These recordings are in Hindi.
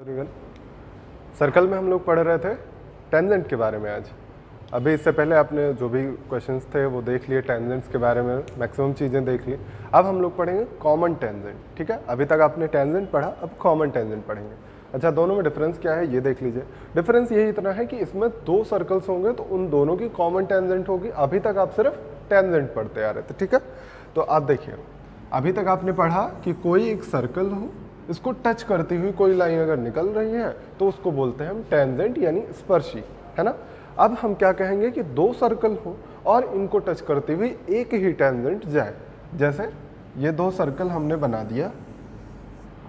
रिगन सर्कल में हम लोग पढ़ रहे थे टेंजेंट के बारे में आज। अभी इससे पहले आपने जो भी क्वेश्चंस थे वो देख लिए, टेंजेंट्स के बारे में मैक्सिमम चीज़ें देख ली। अब हम लोग पढ़ेंगे कॉमन टेंजेंट। ठीक है, अभी तक आपने टेंजेंट पढ़ा, अब कॉमन टेंजेंट पढ़ेंगे। अच्छा, दोनों में डिफरेंस क्या है ये देख लीजिए। डिफरेंस यही इतना है कि इसमें दो सर्कल्स होंगे तो उन दोनों की कॉमन टेंजेंट होगी। अभी तक आप सिर्फ टेंजेंट पढ़ते आ रहे थे। ठीक है, तो आप देखिए, अभी तक आपने पढ़ा कि कोई एक सर्कल हो, इसको टच करती हुई कोई लाइन अगर निकल रही है तो उसको बोलते हैं हम टेंजेंट यानी स्पर्शी, है ना। अब हम क्या कहेंगे कि दो सर्कल हो और इनको टच करती हुई एक ही टेंजेंट जाए। जैसे ये दो सर्कल हमने बना दिया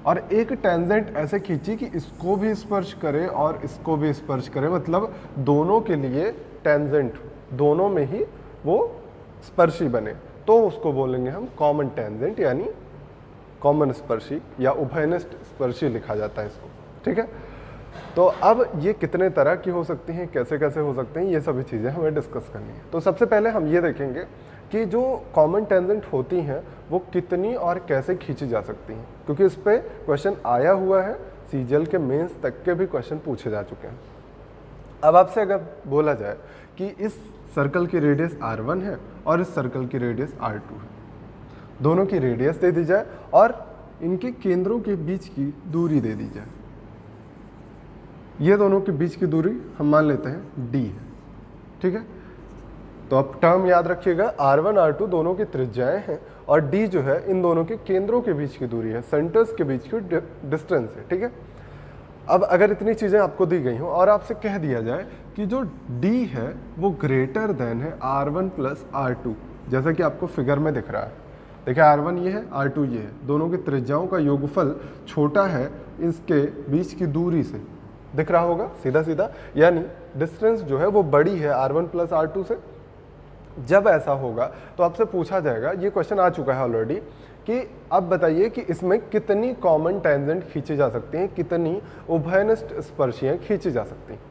और एक टेंजेंट ऐसे खींची कि इसको भी स्पर्श करे और इसको भी स्पर्श करे, मतलब दोनों के लिए टेंजेंट, दोनों में ही वो स्पर्शी बने, तो उसको बोलेंगे हम कॉमन टेंजेंट यानी कॉमन स्पर्शी या उभयनिष्ठ स्पर्शी लिखा जाता है इसको। ठीक है, तो अब ये कितने तरह की हो सकती हैं, कैसे कैसे हो सकते हैं, ये सभी चीज़ें हमें डिस्कस करनी है। तो सबसे पहले हम ये देखेंगे कि जो कॉमन टेंजेंट होती हैं वो कितनी और कैसे खींची जा सकती हैं, क्योंकि इस पर क्वेश्चन आया हुआ है, सीजीएल के मेंस तक के भी क्वेश्चन पूछे जा चुके हैं। अब आपसे अगर बोला जाए कि इस सर्कल की रेडियस r1 है और इस सर्कल की रेडियस r2 है, दोनों की रेडियस दे दी जाए और इनके केंद्रों के बीच की दूरी दे दी जाए। ये दोनों के बीच की दूरी हम मान लेते हैं d है। ठीक है, तो अब टर्म याद रखिएगा, r1 r2 दोनों की त्रिज्याएं हैं और d जो है इन दोनों के केंद्रों के बीच की दूरी है, सेंटर्स के बीच की डिस्टेंस है। ठीक है, अब अगर इतनी चीज़ें आपको दी गई हों और आपसे कह दिया जाए कि जो d है वो ग्रेटर देन है r1 प्लस r2, जैसा कि आपको फिगर में दिख रहा है। देखिए, r1 ये है, r2 ये है, दोनों की त्रिज्याओं का योगफल छोटा है इसके बीच की दूरी से, दिख रहा होगा सीधा सीधा, यानी डिस्टेंस जो है वो बड़ी है r1 प्लस r2 से। जब ऐसा होगा तो आपसे पूछा जाएगा, ये क्वेश्चन आ चुका है ऑलरेडी, कि अब बताइए कि इसमें कितनी कॉमन टेंजेंट खींची जा सकती हैं, कितनी उभयनिष्ठ स्पर्शियाँ खींची जा सकती हैं।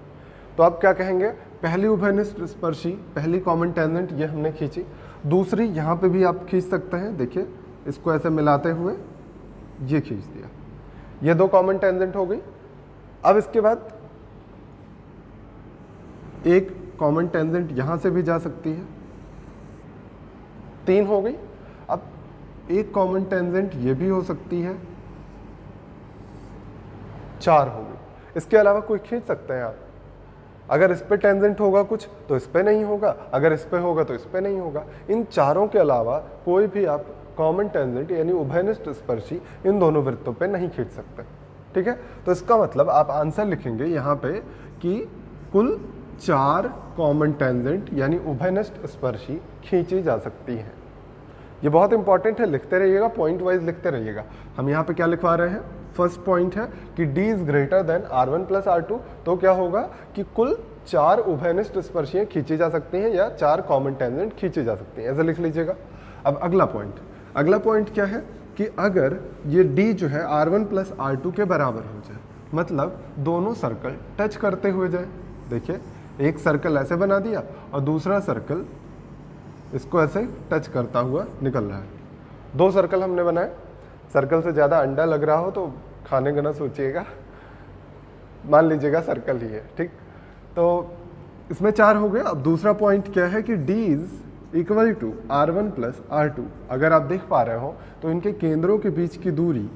तो आप क्या कहेंगे, पहली उभयनिष्ठ स्पर्शी, पहली कॉमन टेंजेंट ये हमने खींची, दूसरी यहाँ पे भी आप खींच सकते हैं। देखिए, इसको ऐसे मिलाते हुए ये खींच दिया, ये दो कॉमन टेंजेंट हो गई। अब इसके बाद एक कॉमन टेंजेंट यहाँ से भी जा सकती है, तीन हो गई। अब एक कॉमन टेंजेंट ये भी हो सकती है, चार हो गई। इसके अलावा कोई खींच सकते हैं आप, अगर इस पे टेंजेंट होगा कुछ तो इस पे नहीं होगा, अगर इस पे होगा तो इस पे नहीं होगा। इन चारों के अलावा कोई भी आप कॉमन टेंजेंट यानी उभयनिष्ठ स्पर्शी इन दोनों वृत्तों पे नहीं खींच सकते। ठीक है, तो इसका मतलब आप आंसर लिखेंगे यहाँ पे कि कुल 4 कॉमन टेंजेंट यानी उभयनिष्ठ स्पर्शी खींची जा सकती हैं। ये बहुत इंपॉर्टेंट है, लिखते रहिएगा, पॉइंट वाइज लिखते रहिएगा। हम यहाँ पे क्या लिखवा रहे हैं, फर्स्ट पॉइंट है कि d is greater than r1 plus r2, तो क्या होगा कि कुल 4 उभयनिष्ठ स्पर्शियाँ खींची जा सकती हैं या 4 कॉमन टेंजेंट खींची जा सकती हैं, ऐसे लिख लीजिएगा। अब अगला पॉइंट क्या है कि अगर ये d जो है r1 प्लस r2 के बराबर हो जाए, मतलब दोनों सर्कल टच करते हुए जाए। देखिए, एक सर्कल ऐसे बना दिया और दूसरा सर्कल इसको ऐसे टच करता हुआ निकल रहा है। दो सर्कल हमने बनाए, सर्कल से ज़्यादा अंडा लग रहा हो तो खाने का ना सोचिएगा, मान लीजिएगा सर्कल ही है। ठीक, तो इसमें 4 हो गए। अब दूसरा पॉइंट क्या है कि d is equal to r1 plus r2। अगर आप देख पा रहे हो तो इनके केंद्रों के बीच की दूरी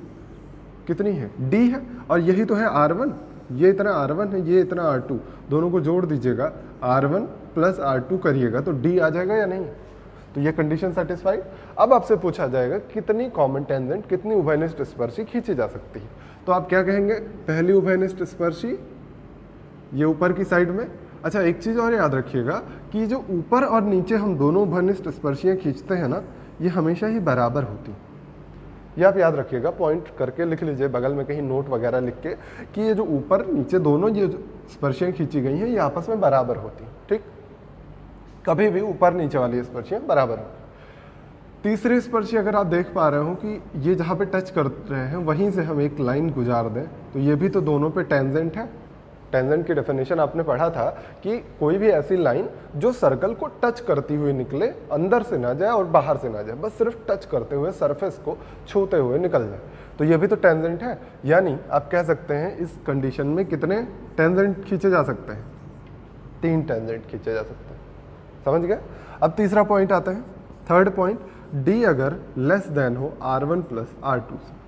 कितनी है, d है, और यही तो है r1, ये इतना r1 है, ये इतना r2, दोनों को जोड़ दीजिएगा, r1 प्लस r2 करिएगा तो d आ जाएगा या नहीं। तो ये कंडीशन सेटिस्फाइड। अब आपसे पूछा जाएगा कितनी कॉमन टेंजेंट, कितनी उभयनिष्ठ स्पर्शी खींची जा सकती है। तो आप क्या कहेंगे, पहली उभयनिष्ठ स्पर्शी ये ऊपर की साइड में। अच्छा, एक चीज़ और याद रखिएगा कि जो ऊपर और नीचे हम दोनों उभयनिष्ठ स्पर्शियाँ खींचते हैं ना, ये हमेशा ही बराबर होती। ये आप याद रखिएगा, पॉइंट करके लिख लीजिए बगल में कहीं नोट वगैरह लिख के, कि ये जो ऊपर नीचे दोनों ये स्पर्शियाँ खींची गई हैं ये आपस में बराबर होती। ठीक, कभी भी ऊपर नीचे वाली स्पर्शियाँ बराबर होती। तीसरी स्पर्शी अगर आप देख पा रहे हो कि ये जहाँ पे टच कर रहे हैं वहीं से हम एक लाइन गुजार दें तो ये भी तो दोनों पे टेंजेंट है, टेंजेंट की डेफिनेशन आपने पढ़ा था कि कोई भी ऐसी लाइन जो सर्कल को टच करती हुई निकले, अंदर से ना जाए और बाहर से ना जाए, बस सिर्फ टच करते हुए सरफेस को छूते हुए निकल जाए, तो ये भी तो टेंजेंट है। यानी आप कह सकते हैं इस कंडीशन में कितने टेंजेंट खींचे जा सकते हैं? 3 टेंजेंट खींचे जा सकते हैं। समझ गए? अब तीसरा पॉइंट आता है, थर्ड पॉइंट, डी अगर लेस देन हो R1 प्लस R2 से।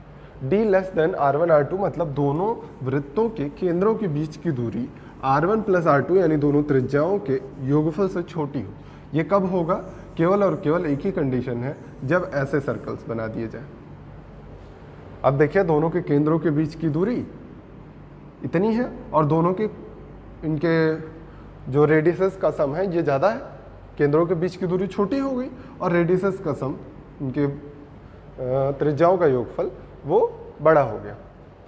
D less than R1 R2 मतलब दोनों वृत्तों के केंद्रों के बीच की दूरी R1 प्लस R2 यानी दोनों त्रिज्याओं के योगफल से छोटी हो। ये कब होगा? केवल और केवल एक ही कंडीशन है, जब ऐसे सर्कल्स बना दिए जाए। अब देखिए, दोनों के केंद्रों के बीच की दूरी इतनी है और दोनों के इनके जो रेडियसेस का सम है ये ज़्यादा है। केंद्रों के बीच की दूरी छोटी हो गई और रेडियसेस का सम, इनके त्रिज्याओं का योगफल वो बड़ा हो गया।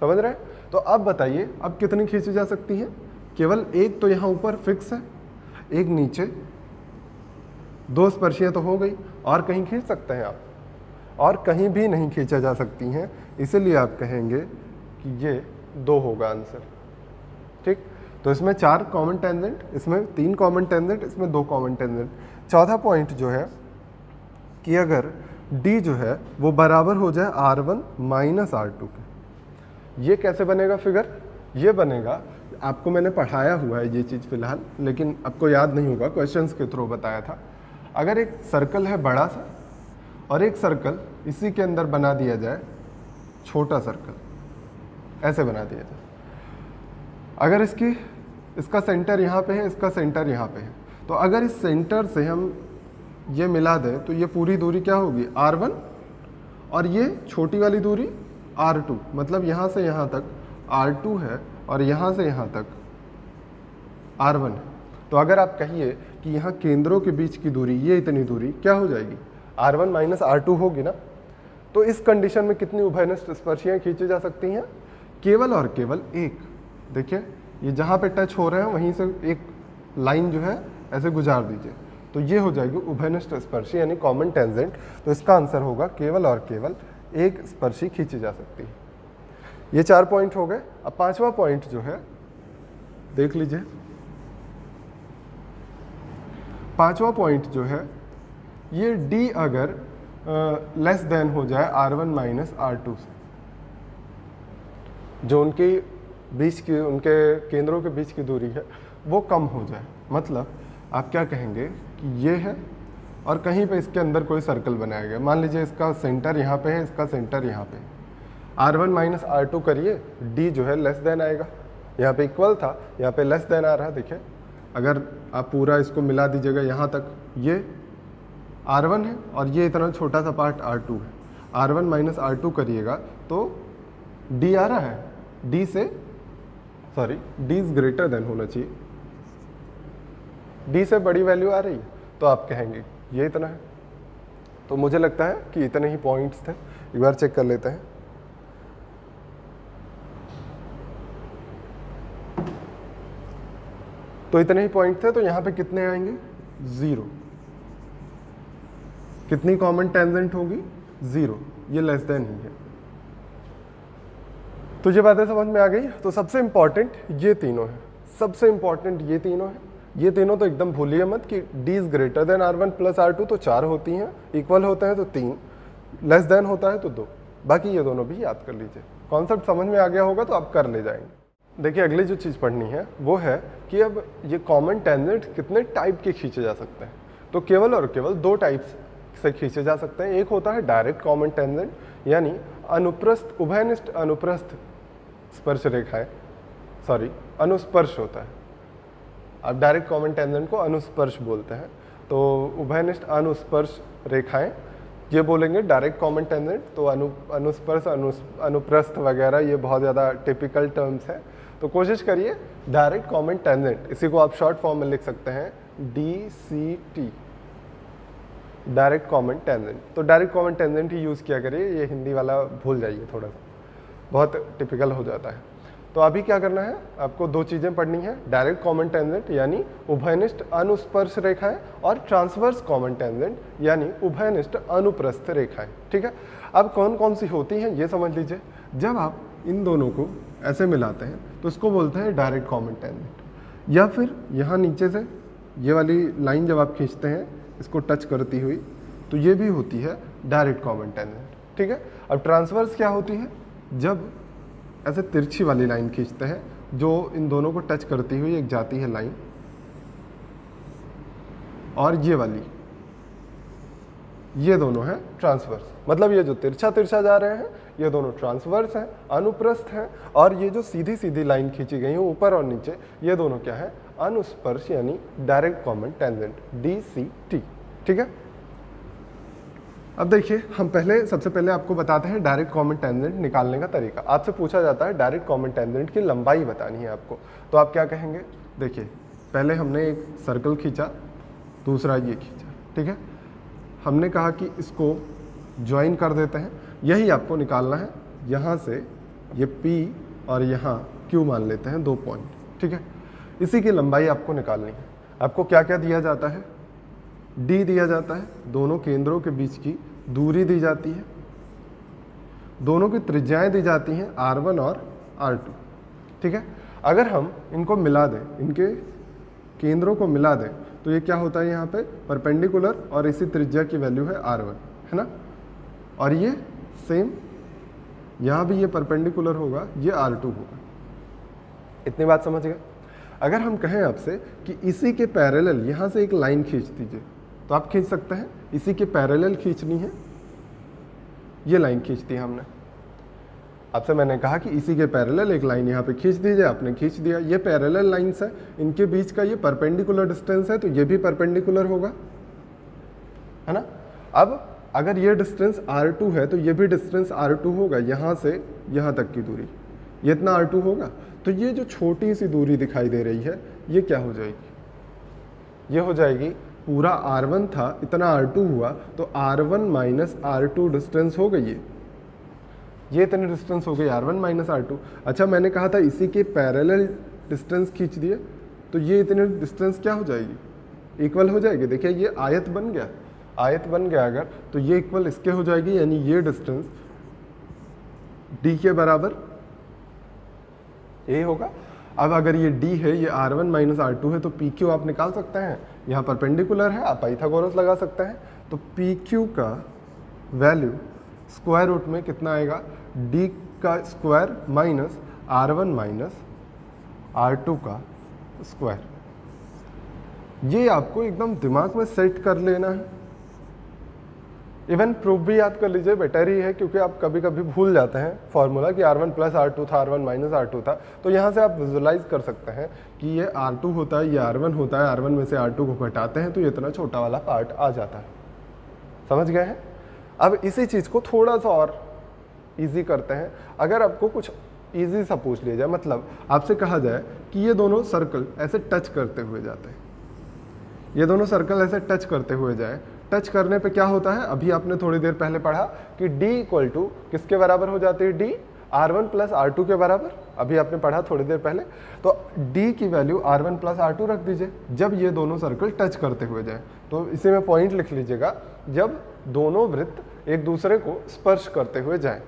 समझ रहे हैं? तो अब बताइए, अब कितनी खींची जा सकती है? केवल एक तो यहाँ ऊपर फिक्स है, एक नीचे, 2 स्पर्शियाँ तो हो गई, और कहीं खींच सकते हैं आप? और कहीं भी नहीं खींचा जा सकती हैं, इसीलिए आप कहेंगे कि ये 2 होगा आंसर। ठीक, तो इसमें 4 कॉमन टेंजेंट, इसमें 3 कॉमन टेंजेंट, इसमें 2 कॉमन टेंजेंट। चौथा पॉइंट जो है कि अगर D जो है वो बराबर हो जाए R1 माइनस R2 के। ये कैसे बनेगा फिगर? ये बनेगा, आपको मैंने पढ़ाया हुआ है ये चीज़ फिलहाल, लेकिन आपको याद नहीं होगा, क्वेश्चंस के थ्रू बताया था। अगर एक सर्कल है बड़ा सा और एक सर्कल इसी के अंदर बना दिया जाए, छोटा सर्कल ऐसे बना दिया जाए, अगर इसका सेंटर यहाँ पे है, इसका सेंटर यहाँ पे है, तो अगर इस सेंटर से हम ये मिला दें तो ये पूरी दूरी क्या होगी? R1, और ये छोटी वाली दूरी R2, मतलब यहाँ से यहाँ तक R2 है और यहाँ से यहाँ तक R1 है। तो अगर आप कहिए कि यहाँ केंद्रों के बीच की दूरी, ये इतनी दूरी क्या हो जाएगी? R1 माइनस R2 होगी ना। तो इस कंडीशन में कितनी उभयनिष्ठ स्पर्शियाँ खींची जा सकती हैं? केवल और केवल एक। देखिए, ये जहाँ पे टच हो रहे हैं वहीं से एक लाइन जो है ऐसे गुजार दीजिए, तो ये हो जाएगी उभयनिष्ठ स्पर्शी यानी कॉमन टेंजेंट। तो इसका आंसर होगा केवल और केवल एक स्पर्शी खींची जा सकती है। ये 4 पॉइंट हो गए। अब 5वां पॉइंट जो है देख लीजिए। 5वां पॉइंट जो है, ये D अगर लेस देन हो जाए R1 माइनस R2 से, जो उनके केंद्रों के बीच की दूरी है वो कम हो जाए। मतलब आप क्या कहेंगे कि ये है और कहीं पे इसके अंदर कोई सर्कल बनाया गया, मान लीजिए इसका सेंटर यहाँ पे है, इसका सेंटर यहाँ पे, R1 माइनस R2 करिए, D जो है लेस देन आएगा। यहाँ पे इक्वल था, यहाँ पे लेस देन आ रहा है। देखिए, अगर आप पूरा इसको मिला दीजिएगा यहाँ तक, ये R1 है और ये इतना छोटा सा पार्ट R2 है। R1 माइनस R2 करिएगा तो D आ रहा है, D इज ग्रेटर देन होना चाहिए, D से बड़ी वैल्यू आ रही है, तो आप कहेंगे ये इतना है। तो मुझे लगता है कि इतने ही पॉइंट्स थे। एक बार चेक कर लेते हैं। तो इतने ही पॉइंट थे, तो यहाँ पे कितने आएंगे? 0। कितनी कॉमन टेंजेंट होगी? 0। ये लेस देन ही है। तो ये बातें समझ में आ गई। तो सबसे इंपॉर्टेंट ये तीनों है, सबसे इंपॉर्टेंट ये तीनों है। ये तीनों तो एकदम भूलिए मत कि D is greater than R1 plus R2 तो 4 होती हैं, इक्वल होता है तो 3, लेस देन होता है तो 2। बाकी ये दोनों भी याद कर लीजिए। कॉन्सेप्ट समझ में आ गया होगा तो आप कर ले जाएंगे। देखिए, अगली जो चीज़ पढ़नी है वो है कि अब ये कॉमन टेंजेंट कितने टाइप के खींचे जा सकते हैं। तो केवल और केवल 2 टाइप्स से खींचे जा सकते हैं। एक होता है डायरेक्ट कॉमन टेंजेंट, यानी अनुप्रस्थ, उभयनिष्ठ अनुप्रस्थ स्पर्श रेखाएं, अनुस्पर्श होता है। आप डायरेक्ट कॉमन टेंजेंट को अनुस्पर्श बोलते हैं। तो उभयनिष्ठ अनुस्पर्श रेखाएं ये बोलेंगे डायरेक्ट कॉमन टेंजेंट। तो अनुस्पर्श, अनुप्रस्थ वगैरह ये बहुत ज़्यादा टिपिकल टर्म्स है। तो कोशिश करिए डायरेक्ट कॉमन टेंजेंट, इसी को आप शॉर्ट फॉर्म में लिख सकते हैं DCT, डायरेक्ट कॉमन टेंजेंट। तो डायरेक्ट कॉमन टेंजेंट ही यूज़ किया करिए, ये हिंदी वाला भूल जाइए, थोड़ा सा बहुत टिपिकल हो जाता है। तो अभी क्या करना है, आपको 2 चीज़ें पढ़नी है, डायरेक्ट कॉमन टेंजेंट यानी उभयनिष्ठ अनुस्पर्श रेखाएं, और ट्रांसवर्स कॉमन टेंजेंट यानी उभयनिष्ठ अनुप्रस्थ रेखाएं। ठीक है, अब कौन कौन सी होती हैं ये समझ लीजिए। जब आप इन दोनों को ऐसे मिलाते हैं तो इसको बोलते हैं डायरेक्ट कॉमन टेंजेंट। या फिर यहाँ नीचे से ये वाली लाइन जब आप खींचते हैं इसको टच करती हुई तो ये भी होती है डायरेक्ट कॉमन टेंजेंट, ठीक है। अब ट्रांसवर्स क्या होती है, जब ऐसे तिरछी वाली लाइन खींचते हैं जो इन दोनों को टच करती हुई एक जाती है लाइन, और ये वाली, ये दोनों हैं ट्रांसवर्स। मतलब ये जो तिरछा तिरछा जा रहे हैं ये दोनों ट्रांसवर्स हैं, अनुप्रस्थ हैं, और ये जो सीधी सीधी लाइन खींची गई है ऊपर और नीचे ये दोनों क्या है, अनुस्पर्श यानी डायरेक्ट कॉमन टेंजेंट, DCT, ठीक है। अब देखिए हम सबसे पहले आपको बताते हैं डायरेक्ट कॉमन टेंजेंट निकालने का तरीका। आपसे पूछा जाता है डायरेक्ट कॉमन टेंजेंट की लंबाई बतानी है आपको, तो आप क्या कहेंगे, देखिए पहले हमने एक सर्कल खींचा, दूसरा ये खींचा, ठीक है। हमने कहा कि इसको ज्वाइन कर देते हैं, यही आपको निकालना है। यहाँ से ये P और यहाँ Q मान लेते हैं 2 पॉइंट, ठीक है। इसी की लंबाई आपको निकालनी है। आपको क्या क्या दिया जाता है, D दिया जाता है, दोनों केंद्रों के बीच की दूरी दी जाती है, दोनों की त्रिज्याएं दी जाती हैं R1 और R2, ठीक है। अगर हम इनको मिला दें, इनके केंद्रों को मिला दें तो ये क्या होता है, यहाँ पे परपेंडिकुलर और इसी त्रिज्या की वैल्यू है R1, है ना, और ये सेम यहाँ भी ये परपेंडिकुलर होगा, ये R2 होगा। इतनी बात समझ गए। अगर हम कहें आपसे कि इसी के पैरेलल यहाँ से एक लाइन खींच दीजिए, तो आप खींच सकते हैं। इसी के पैरेलल खींचनी है, ये लाइन खींच दी हमने। आपसे मैंने कहा कि इसी के पैरेलल एक लाइन यहाँ पे खींच दीजिए, आपने खींच दिया। ये पैरेलल लाइंस है, इनके बीच का ये परपेंडिकुलर डिस्टेंस है, तो ये भी परपेंडिकुलर होगा, है ना। अब अगर ये डिस्टेंस R2 है तो ये भी डिस्टेंस R2 होगा, यहाँ से यहाँ तक की दूरी, ये इतना R2 होगा। तो ये जो छोटी सी दूरी दिखाई दे रही है ये क्या हो जाएगी, ये हो जाएगी पूरा R1 था, इतना R2 हुआ, तो R1 माइनस R2 डिस्टेंस हो गई, ये इतनी डिस्टेंस हो गई R1 माइनस R2। अच्छा, मैंने कहा था इसी के पैरेलल डिस्टेंस खींच दिए, तो ये इतनी डिस्टेंस क्या हो जाएगी, इक्वल हो जाएगी। देखिए ये आयत बन गया, आयत बन गया अगर, तो ये इक्वल इसके हो जाएगी, यानी ये डिस्टेंस D के बराबर A होगा। अब अगर ये D है, ये R1 माइनस R2 है, तो PQ आप निकाल सकते हैं, यहाँ परपेंडिकुलर है, आप पाइथागोरस लगा सकते हैं। तो PQ का वैल्यू स्क्वायर रूट में कितना आएगा, D का square minus R1 minus R2 का स्क्वायर। ये आपको एकदम दिमाग में सेट कर लेना है। इवन प्रूफ भी याद कर लीजिए, बेटर ही है, क्योंकि आप कभी कभी भूल जाते हैं फॉर्मूला कि R1 प्लस R2 था, R1 माइनस R2 था। तो यहाँ से आप विजुलाइज कर सकते हैं कि ये R2 होता है, ये R1 होता है, R1 में से R2 को घटाते हैं तो ये इतना छोटा वाला पार्ट आ जाता है। समझ गए हैं। अब इसी चीज़ को थोड़ा सा और ईजी करते हैं। अगर आपको कुछ ईजी सा पूछ लिया जाए, मतलब आपसे कहा जाए कि ये दोनों सर्कल ऐसे टच करते हुए जाते हैं, ये दोनों सर्कल ऐसे टच करते हुए जाए, टच करने पे क्या होता है, अभी आपने थोड़ी देर पहले पढ़ा कि D इक्वल टू किसके बराबर हो जाती है, D R1 प्लस R2 के बराबर, अभी आपने पढ़ा थोड़ी देर पहले। तो D की वैल्यू R1 प्लस R2 रख दीजिए जब ये दोनों सर्कल टच करते हुए जाए। तो इसी में पॉइंट लिख लीजिएगा, जब दोनों वृत्त एक दूसरे को स्पर्श करते हुए जाएं,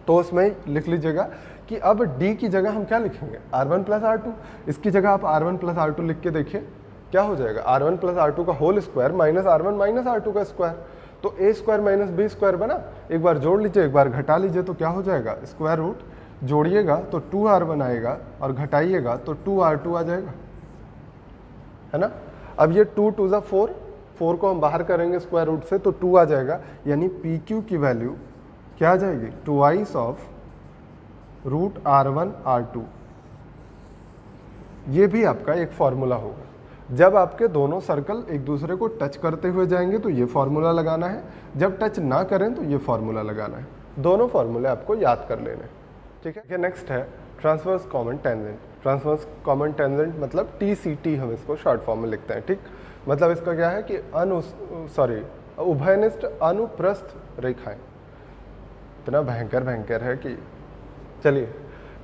तो उसमें लिख लीजिएगा कि अब D की जगह हम क्या लिखेंगे, R1 प्लस R2। इसकी जगह आप R1 प्लस R2 लिख के देखिए क्या हो जाएगा, R1 प्लस R2 का whole square minus R1 minus R2 का स्क्वायर। तो A square minus B square बना, एक बार जोड़ लीजिए एक बार घटा लीजिए, तो क्या हो जाएगा, स्क्वायर रूट जोड़िएगा तो 2R1 आएगा और घटाइएगा तो 2R2 आ जाएगा, है ना। अब ये 2 2 ज़ा 4, 4 को हम बाहर करेंगे स्क्वायर रूट से तो 2 आ जाएगा, यानी PQ की वैल्यू क्या आ जाएगी, twice of root R1 R2। ये भी आपका एक फॉर्मूला होगा। जब आपके दोनों सर्कल एक दूसरे को टच करते हुए जाएंगे तो ये फॉर्मूला लगाना है, जब टच ना करें तो ये फॉर्मूला लगाना है। दोनों फॉर्मूले आपको याद कर लेने हैं, ठीक है। नेक्स्ट है transverse common tangent. Transverse common tangent मतलब TCT, हम इसको शॉर्ट फॉर्म में लिखते हैं, ठीक। मतलब इसका क्या है कि उभयनिष्ठ अनुप्रस्थ रेखाएं। इतना भयंकर है कि चलिए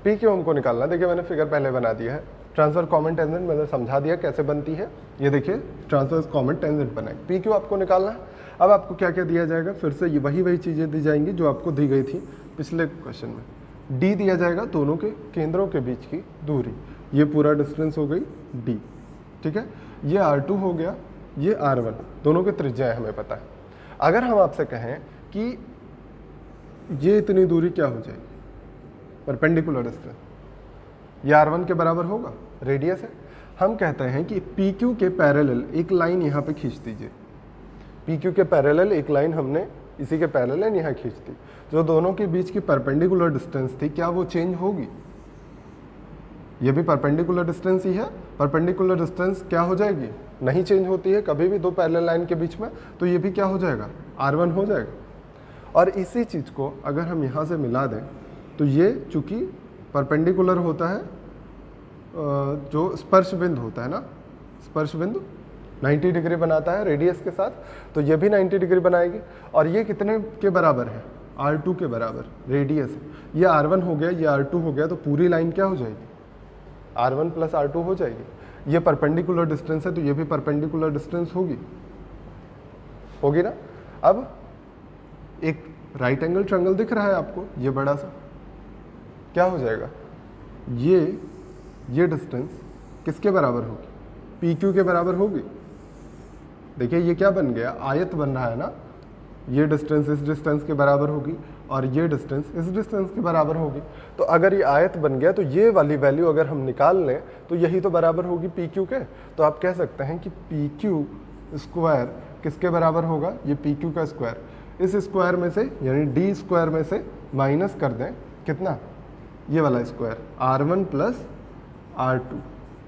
PQ हमको निकालना। देखिए मैंने फिगर पहले बना दिया है। ट्रांसफर कॉमन टेंजेंट मैंने समझा दिया कैसे बनती है, ये देखिए ट्रांसफर कॉमन टेंजेंट बना है। PQ आपको निकालना है। अब आपको क्या क्या दिया जाएगा, फिर से ये वही चीज़ें दी जाएंगी जो आपको दी गई थी पिछले क्वेश्चन में। डी दिया जाएगा दोनों के केंद्रों के बीच की दूरी, ये पूरा डिस्टेंस हो गई डी, ठीक है। ये R2 हो गया, ये R1, दोनों के त्रिज्या है हमें पता है। अगर हम आपसे कहें कि ये इतनी दूरी क्या हो जाएगी, परपेंडिकुलर डिस्टेंस, ये R1 के बराबर होगा, रेडियस है। हम कहते हैं कि PQ के पैरेलल एक लाइन यहाँ पे खींच दीजिए, PQ के पैरेलल एक लाइन हमने इसी के पैरेलल यहाँ खींच दी, जो दोनों के बीच की परपेंडिकुलर डिस्टेंस थी, क्या वो चेंज होगी? ये भी परपेंडिकुलर डिस्टेंस ही है, परपेंडिकुलर डिस्टेंस क्या हो जाएगी? नहीं चेंज होती है कभी भी दो पैरेलल लाइन के बीच में, तो ये भी क्या हो जाएगा? R1 हो जाएगा। और इसी चीज़ को अगर हम यहाँ से मिला दें तो ये चूंकि परपेंडिकुलर होता है, जो स्पर्श बिंदु होता है ना, स्पर्श बिंदु 90 डिग्री बनाता है रेडियस के साथ, तो ये भी 90 डिग्री बनाएगी। और ये कितने के बराबर है? R2 के बराबर रेडियस है। ये R1 हो गया, ये R2 हो गया, तो पूरी लाइन क्या हो जाएगी? R1 प्लस R2 हो जाएगी। ये परपेंडिकुलर डिस्टेंस है तो ये भी परपेंडिकुलर डिस्टेंस होगी ना। अब एक राइट एंगल ट्रायंगल दिख रहा है आपको, ये बड़ा सा, क्या हो जाएगा? ये डिस्टेंस किसके बराबर होगी? PQ के बराबर होगी। देखिए ये क्या बन गया? आयत बन रहा है ना। ये डिस्टेंस इस डिस्टेंस के बराबर होगी और ये डिस्टेंस इस डिस्टेंस के बराबर होगी। तो अगर ये आयत बन गया तो ये वाली वैल्यू अगर हम निकाल लें तो यही तो बराबर होगी PQ के। तो आप कह सकते हैं कि PQ स्क्वायर किसके बराबर होगा? ये PQ का स्क्वायर, इस स्क्वायर में से यानी D स्क्वायर में से माइनस कर दें कितना? ये वाला स्क्वायर R1 प्लस R2,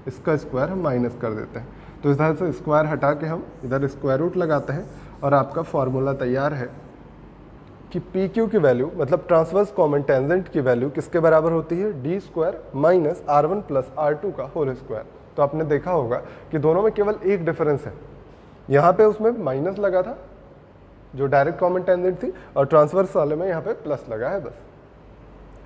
इसका स्क्वायर हम माइनस कर देते हैं। तो इस तरह से स्क्वायर हटा के हम इधर स्क्वायर रूट लगाते हैं और आपका फॉर्मूला तैयार है कि PQ की वैल्यू मतलब ट्रांसवर्स कॉमन टेंजेंट की वैल्यू किसके बराबर होती है? D square minus R1 plus R2 का होल स्क्वायर। तो आपने देखा होगा कि दोनों में केवल एक डिफरेंस है, यहाँ पे उसमें माइनस लगा था जो डायरेक्ट कॉमन टेंजेंट थी, और ट्रांसवर्स वाले में यहाँ पे प्लस लगा है बस।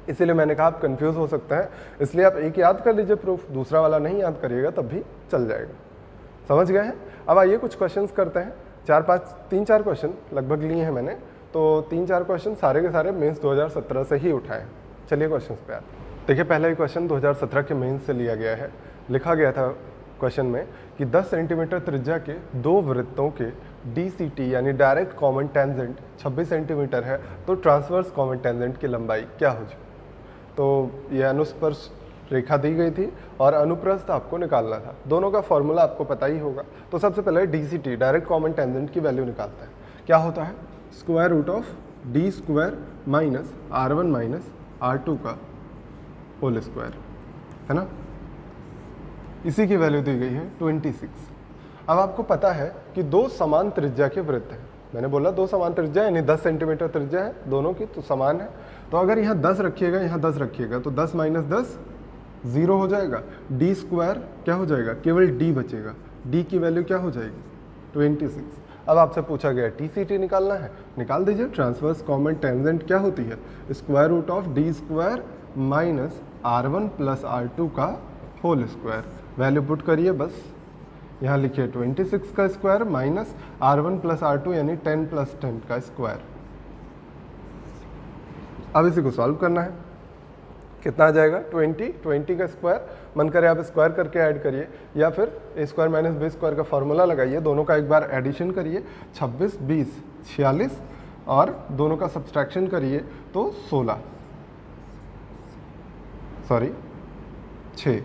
इसीलिए मैंने कहा आप कंफ्यूज हो सकते हैं, इसलिए आप एक याद कर लीजिए प्रूफ, दूसरा वाला नहीं याद करिएगा तब भी चल जाएगा। समझ गए हैं? अब आइए कुछ क्वेश्चंस करते हैं। 3-4 क्वेश्चन लगभग लिए हैं मैंने, तो 3-4 क्वेश्चन सारे के सारे मेंस 2017 से ही उठाए। चलिए क्वेश्चंस पे आते हैं। देखिए पहला ही क्वेश्चन 2017 के मेंस से लिया गया है। लिखा गया था क्वेश्चन में कि 10 सेंटीमीटर त्रिज्या के दो वृत्तों के DCT यानी डायरेक्ट कॉमन टेंजेंट 26 सेंटीमीटर है, तो ट्रांसवर्स कॉमन टेंजेंट की लंबाई क्या होगी? तो ये अनुस्पर्श रेखा दी गई थी और अनुप्रस्थ आपको निकालना था। दोनों का फॉर्मूला आपको पता ही होगा। तो सबसे पहले DCT डायरेक्ट कॉमन टेंजेंट की वैल्यू निकालते हैं। क्या होता है? Square root of D square minus R1 minus R2 का होल स्क्वायर, है ना। इसी की वैल्यू दी गई है 26। अब आपको पता है कि दो समान त्रिज्या के वृत्त हैं। मैंने बोला दो समान त्रिज्या यानी 10 सेंटीमीटर त्रिज्या है दोनों की, तो समान है। तो अगर यहाँ 10 रखिएगा, यहाँ 10 रखिएगा, तो 10 माइनस 10 0 हो जाएगा। D स्क्वायर क्या हो जाएगा? केवल D बचेगा। D की वैल्यू क्या हो जाएगी? 26। अब आपसे पूछा गया TCT निकालना है, निकाल दीजिए। ट्रांसवर्स कॉमन टेंजेंट क्या होती है? Square root of D square minus R1 plus R2 का होल स्क्वायर। वैल्यू पुट करिए बस। यहाँ लिखिए 26 का square minus R1 plus R2 यानी 10 प्लस 10 का स्क्वायर। अब इसी को सॉल्व करना है। कितना आ जाएगा? 20 का स्क्वायर, मन करे आप स्क्वायर करके ऐड करिए या फिर ए स्क्वायर माइनस बी स्क्वायर का फॉर्मूला लगाइए, दोनों का एक बार एडिशन करिए। 26, 20, 46 और दोनों का सब्सट्रैक्शन करिए तो 16, सॉरी 6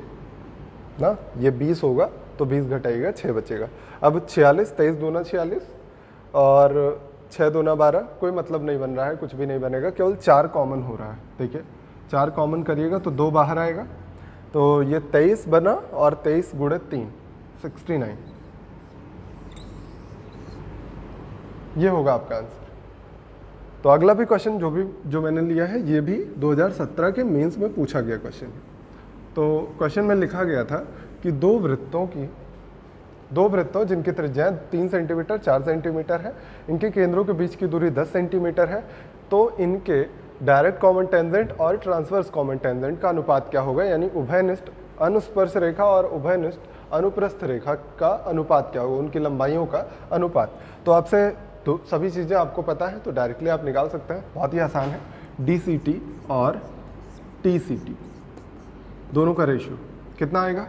ना, ये 20 होगा तो 20 घटाइएगा 6 बचेगा। अब 46, 23 दूना 46 और 6 दूना 12, कोई मतलब नहीं बन रहा है, कुछ भी नहीं बनेगा, केवल 4 कॉमन हो रहा है। देखिए 4 कॉमन करिएगा तो 2 बाहर आएगा, तो ये 23 बना और 23 गुणे 3 69, ये होगा आपका आंसर। तो अगला भी क्वेश्चन जो मैंने लिया है ये भी 2017 के मेंस में पूछा गया क्वेश्चन है। तो क्वेश्चन में लिखा गया था कि दो वृत्तों जिनकी त्रिज्या 3 सेंटीमीटर 4 सेंटीमीटर है, इनके केंद्रों के बीच की दूरी 10 सेंटीमीटर है, तो इनके डायरेक्ट कॉमन टेंजेंट और ट्रांसवर्स कॉमन टेंजेंट का अनुपात क्या होगा? यानी उभयनिष्ठ अनुस्पर्श रेखा और उभयनिष्ठ अनुप्रस्थ रेखा का अनुपात क्या होगा, उनकी लंबाइयों का अनुपात। तो आपसे तो सभी चीज़ें आपको पता है तो डायरेक्टली आप निकाल सकते हैं, बहुत ही आसान है। DCT और TCT, दोनों का रेशियो कितना आएगा,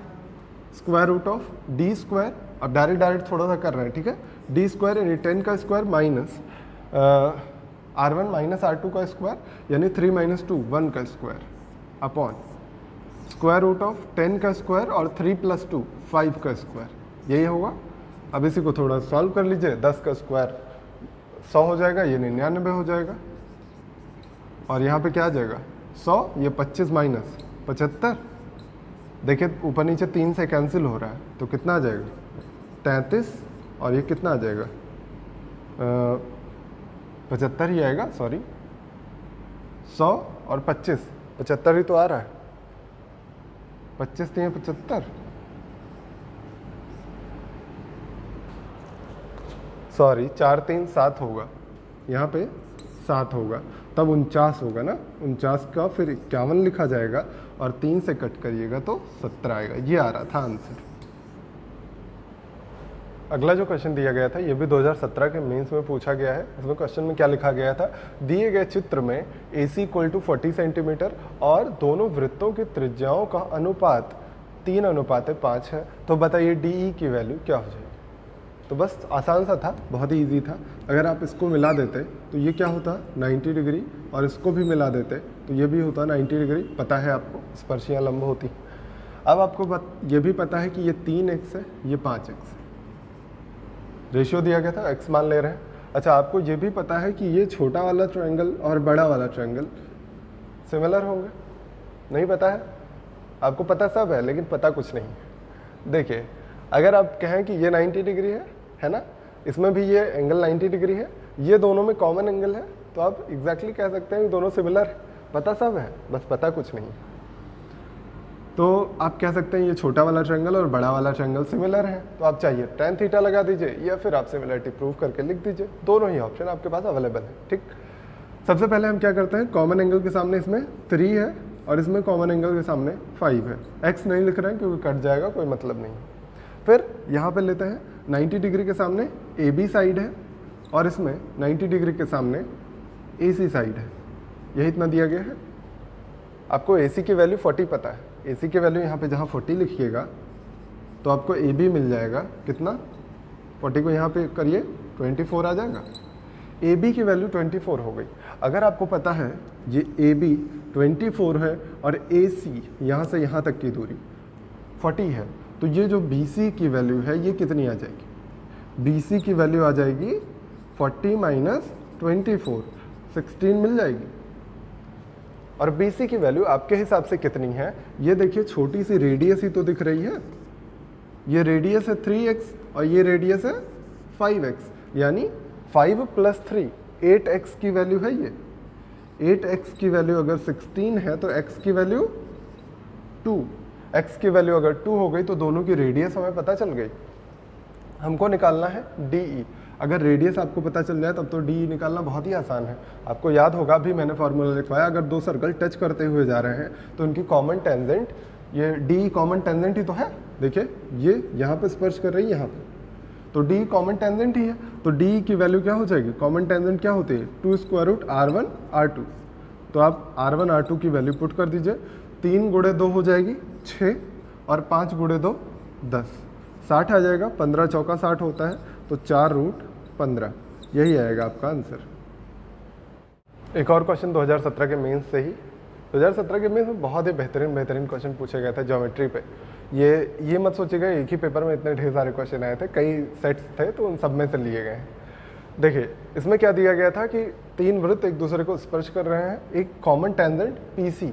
square root of D square, अब डायरेक्ट थोड़ा सा कर रहे हैं, ठीक है, डी स्क्वायर यानी 10 का square minus R1 minus R2 का स्क्वायर यानी 3 माइनस 2 1 का square upon square root of 10 का स्क्वायर और 3 प्लस 2 5 का स्क्वायर, यही होगा। अब इसी को थोड़ा सॉल्व कर लीजिए, 10 का स्क्वायर 100 हो जाएगा, ये 99 हो जाएगा, और यहाँ पे क्या आ जाएगा 100, ये 25 माइनस 75, देखिए ऊपर नीचे 3 से कैंसिल हो रहा है, तो कितना आ जाएगा 33, और ये कितना आ जाएगा 75 ही आएगा, सॉरी 100 और 25, 75 ही तो आ रहा है, 25 3 75, सॉरी 4 3 7 होगा, यहाँ पे 7 होगा, तब 49 होगा ना, 49 का फिर 51 लिखा जाएगा और 3 से कट करिएगा तो 17 आएगा, ये आ रहा था आंसर। अगला जो क्वेश्चन दिया गया था ये भी 2017 के मेंस में पूछा गया है। इसमें क्वेश्चन में क्या लिखा गया था, दिए गए चित्र में AC = 40 सेंटीमीटर और दोनों वृत्तों की त्रिज्याओं का अनुपात 3:5 है, तो बताइए DE की वैल्यू क्या हो जाएगी। तो बस आसान सा था, बहुत ही ईजी था। अगर आप इसको मिला देते तो ये क्या होता 90 डिग्री, और इसको भी मिला देते तो ये भी होता 90 डिग्री, पता है आपको स्पर्शियाँ लंब होती। अब आपको ये भी पता है कि ये 3x है, ये 5x है, रेशियो दिया गया था, x मान ले रहे हैं। अच्छा, आपको ये भी पता है कि ये छोटा वाला ट्रायंगल और बड़ा वाला ट्रायंगल सिमिलर होंगे, नहीं पता है आपको, पता सब है लेकिन पता कुछ नहीं। देखिए अगर आप कहें कि ये 90 डिग्री है ना, इसमें भी ये एंगल 90 डिग्री है, ये दोनों में कॉमन एंगल है, तो आप एग्जैक्टली कह सकते हैं कि दोनों सिमिलर है, पता सब है, बस पता कुछ नहीं। तो आप कह सकते हैं ये छोटा वाला ट्रायंगल और बड़ा वाला ट्रायंगल सिमिलर है, तो आप चाहिए tan थीटा लगा दीजिए या फिर आप सिमिलरिटी प्रूव करके लिख दीजिए, दोनों ही ऑप्शन आपके पास अवेलेबल है। ठीक, सबसे पहले हम क्या करते हैं, कॉमन एंगल के सामने इसमें 3 है और इसमें कॉमन एंगल के सामने 5 है, x नहीं लिख रहे हैं क्योंकि कट जाएगा, कोई मतलब नहीं। फिर यहाँ पे लेते हैं 90 डिग्री के सामने AB साइड है और इसमें 90 डिग्री के सामने AC साइड है, यही इतना दिया गया है। आपको AC की वैल्यू 40 पता है, AC की वैल्यू यहाँ पे जहाँ 40 लिखिएगा तो आपको AB मिल जाएगा कितना, 40 को यहाँ पे करिए 24 आ जाएगा, AB की वैल्यू 24 हो गई। अगर आपको पता है ये AB 24 है और AC यहाँ से यहाँ तक की दूरी 40 है, तो ये जो BC की वैल्यू है ये कितनी आ जाएगी, BC की वैल्यू आ जाएगी 40 माइनस 24, 16 मिल जाएगी। और BC की वैल्यू आपके हिसाब से कितनी है, ये देखिए छोटी सी रेडियस ही तो दिख रही है, ये रेडियस है 3x और ये रेडियस है 5x, यानी 5 + 3 8x की वैल्यू है ये। 8x की वैल्यू अगर 16 है तो x की वैल्यू 2, x की वैल्यू अगर 2 हो गई तो दोनों की रेडियस हमें पता चल गई। हमको निकालना है DE। अगर रेडियस आपको पता चल जाए तब तो DE निकालना बहुत ही आसान है। आपको याद होगा भी मैंने फार्मूला लिखवाया, अगर दो सर्कल टच करते हुए जा रहे हैं तो इनकी कॉमन टेंजेंट, ये DE कॉमन टेंजेंट ही तो है, देखिए ये यहाँ पे स्पर्श कर रही है यहाँ पे, तो DE कॉमन टेंजेंट ही है, तो DE की वैल्यू क्या हो जाएगी, कॉमन टेंजेंट क्या होती है 2 √ R1 R2, तो आप R1 R2 की वैल्यू पुट कर दीजिए, 3 × 2 हो जाएगी 6 और 5 × 2 10, 60 आ जाएगा, 15 चौका 60 होता है, तो 4√15, यही आएगा आपका आंसर। एक और क्वेश्चन 2017 के मेंस से ही, 2017 के मेंस में बहुत ही बेहतरीन क्वेश्चन पूछे गए थे ज्योमेट्री पे। ये मत सोचिएगा एक ही पेपर में इतने ढेर सारे क्वेश्चन आए थे, कई सेट्स थे तो उन सब में से लिए गए हैं। देखिए इसमें क्या दिया गया था कि 3 वृत्त एक दूसरे को स्पर्श कर रहे हैं, एक कॉमन टेंजेंट PC,